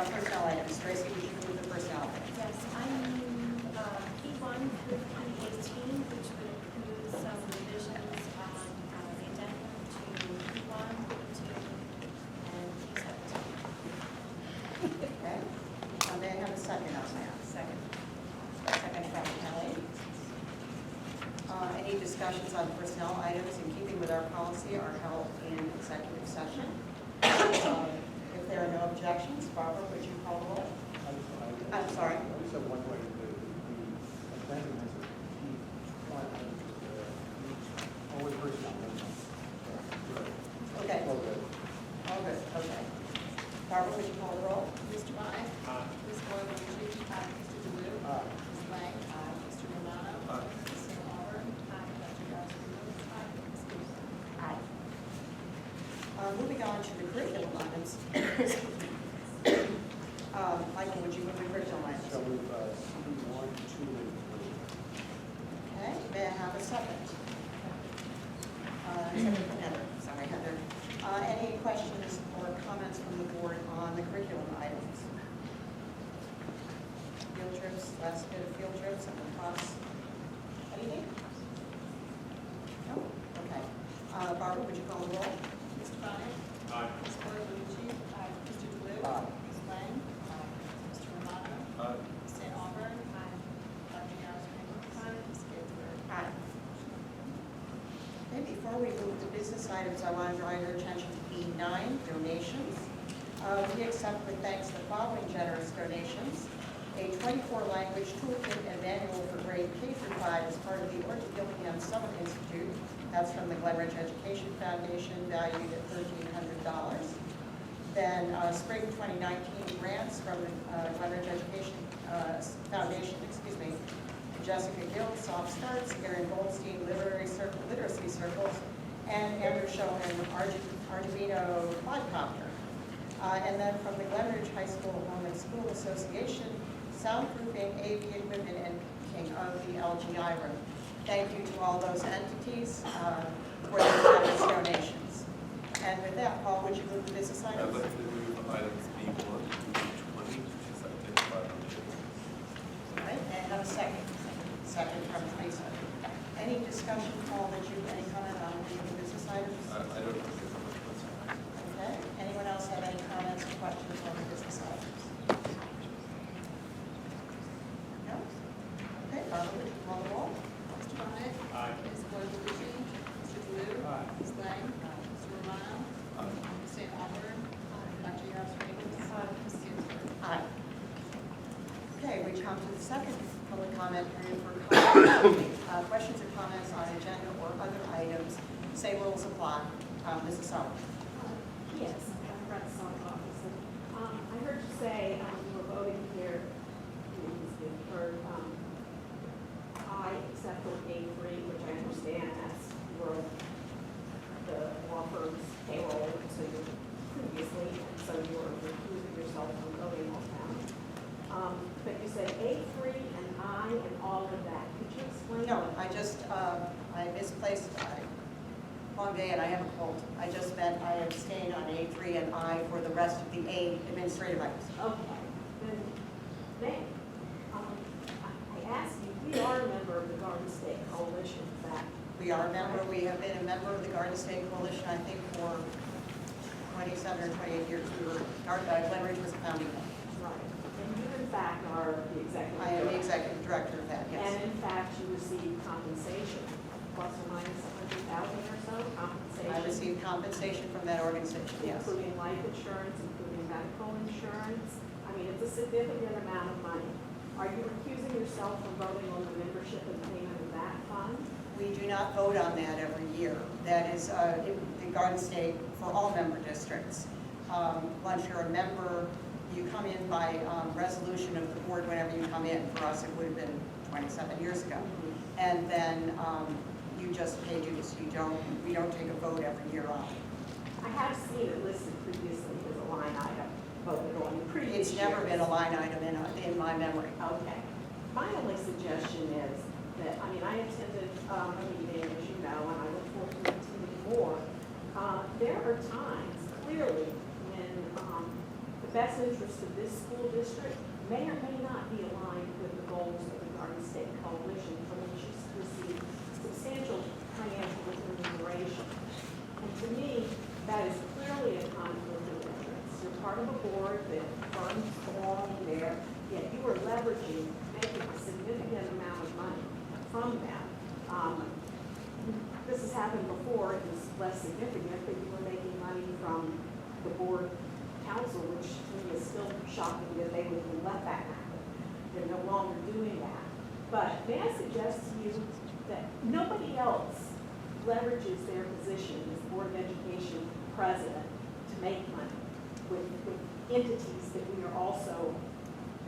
S1: Personnel items. Tracy, would you move the personnel items?
S4: Yes, I move P1 through P18, which would include some revisions on the addendum to P1, P2, and P17.
S1: Okay. May I have a second on that? Second. Second from Kelly. Any discussions on personnel items in keeping with our policy are held in executive session. If there are no objections, Barbara, would you call the roll? I'm sorry.
S3: I just have one question. The addendum has a P1, always personnel.
S1: Okay.
S3: All good.
S1: All good, okay. Barbara, would you call the roll?
S10: Mr. Bonnet?
S6: Aye.
S10: Ms. Boyle, would you? Mr. DeLue? Ms. Lang? Mr. Romano? Ms. St. Albert? Dr. Yaros-Reyes? Ms. Ginsburg?
S1: Aye. Moving on to the curriculum items. Michael, would you move the curriculum items?
S11: So move C1, 2, and 3.
S1: Okay, may I have a second? Second from Heather. Sorry, Heather. Any questions or comments from the board on the curriculum items? Field trips, last bit of field trips and the costs. Anything? No? Okay. Barbara, would you call the roll?
S6: Mr. Bonnet? Aye.
S18: Ms. Cordolucci? Aye. Mr. DeLue?
S11: Aye.
S18: Ms. Lang? Aye. Mr. Romano?
S6: Aye.
S18: Ms. St. Aubert? Aye. Dr. Yarsman? Aye. Ms. Ginsburg?
S1: Aye. Okay, before we move to business items, I want to draw your attention to B9, donations. We accept with thanks the following generous donations: a 24-language toolkit and manual for grade K through 5 as part of the Orchid Gillingham Summer Institute. That's from the Glenridge Education Foundation, valued at $1,300. Then spring 2019 grants from the Glenridge Education Foundation, Jessica Gill, Soft Starts, Aaron Goldstein, Literacy Circles, and Andrew Schoen, Arduino Quadcopter. And then from the Glenridge High School Home and School Association, soundproofing, AV equipment, and painting of the LGI room. Thank you to all those entities for their generous donations. And with that, Paul, would you move the business items?
S5: I'd like to move items B1 to B20, which is identified on the agenda.
S1: All right, and have a second. Second from Lisa. Any discussion, Paul, any comment on any of the business items?
S5: I don't think there's much, that's fine.
S1: Okay, anyone else have any comments or questions on the business items? No? Okay, Barbara, would you call the roll?
S18: Mr. Bonnet?
S6: Aye.
S18: Ms. Cordolucci? Mr. DeLue?
S6: Aye.
S18: Ms. Lang? Mr. Romano? Ms. St. Aubert? Dr. Yarsman? Ms. Ginsburg?
S1: Aye. Okay, we come to the second public comment period for comments, questions or comments on agenda or other items. Same rules apply. Mrs. Sullivan.
S13: Yes, I'm Brett Song officer. I heard you say you were voting here, for I accept for A3, which I understand as your the law firm's payroll, so you previously, and so you were recusing yourself from voting on that. But you said A3 and I and all of that. Could you explain?
S1: No, I just, I misplaced, long day and I have a cold. I just meant I abstained on A3 and I for the rest of the A administrative items.
S13: Okay, then, I asked you, we are a member of the Garden State Coalition, in fact.
S1: We are a member, we have been a member of the Garden State Coalition, I think, for 27 or 28 years. Glenridge was a founding member.
S13: Right, and you in fact are the executive
S1: I am the
S13: director.
S1: executive director of that, yes.
S13: And in fact, you receive compensation, plus or minus 100,000 or so compensation.
S1: I receive compensation from that organization, yes.
S13: Including life insurance, including medical insurance. I mean, it's a significant amount of money. Are you recusing yourself from voting on the membership and payment of that fund?
S1: We do not vote on that every year. That is the Garden State for all member districts. Once you're a member, you come in by resolution of the board whenever you come in. For us, it would have been 27 years ago. And then you just pay dues. We don't take a vote every year on it.
S13: I have seen it listed previously as a line item, voted on previous
S1: It's never
S13: years.
S1: been a line item in my memory.
S13: Okay. My only suggestion is that, I mean, I attended a meeting, as you know, and I look forward to attending more. There are times, clearly, when the best interest of this school district may or may not be aligned with the goals of the Garden State Coalition, from which you receive substantial financial remuneration. And to me, that is clearly a conflict of interest. You're part of a board that funds belong there, yet you are leveraging, making a significant amount of money from that. This has happened before, it was less significant, but you were making money from the board council, which to me is still shocking that they would let that happen. They're no longer doing that. But may I suggest to you that nobody else leverages their position as Board of Education president to make money with entities that we are also,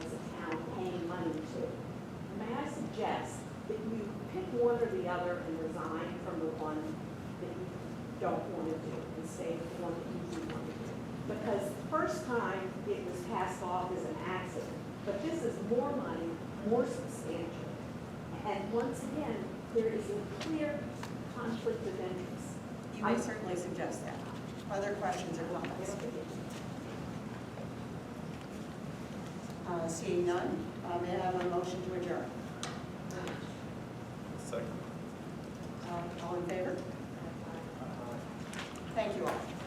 S13: as a town, paying money to. May I suggest that you pick one or the other and resign from the one that you don't want to do and say the one that you do want to do. Because the first time it was passed off as an accident, but this is more money, more substantial. And once again, there is a clear conflict of interest.
S1: You may certainly suggest that. Other questions or comments? Seeing none, may I have a motion to adjourn?
S5: Second.
S1: All in favor? Thank you all.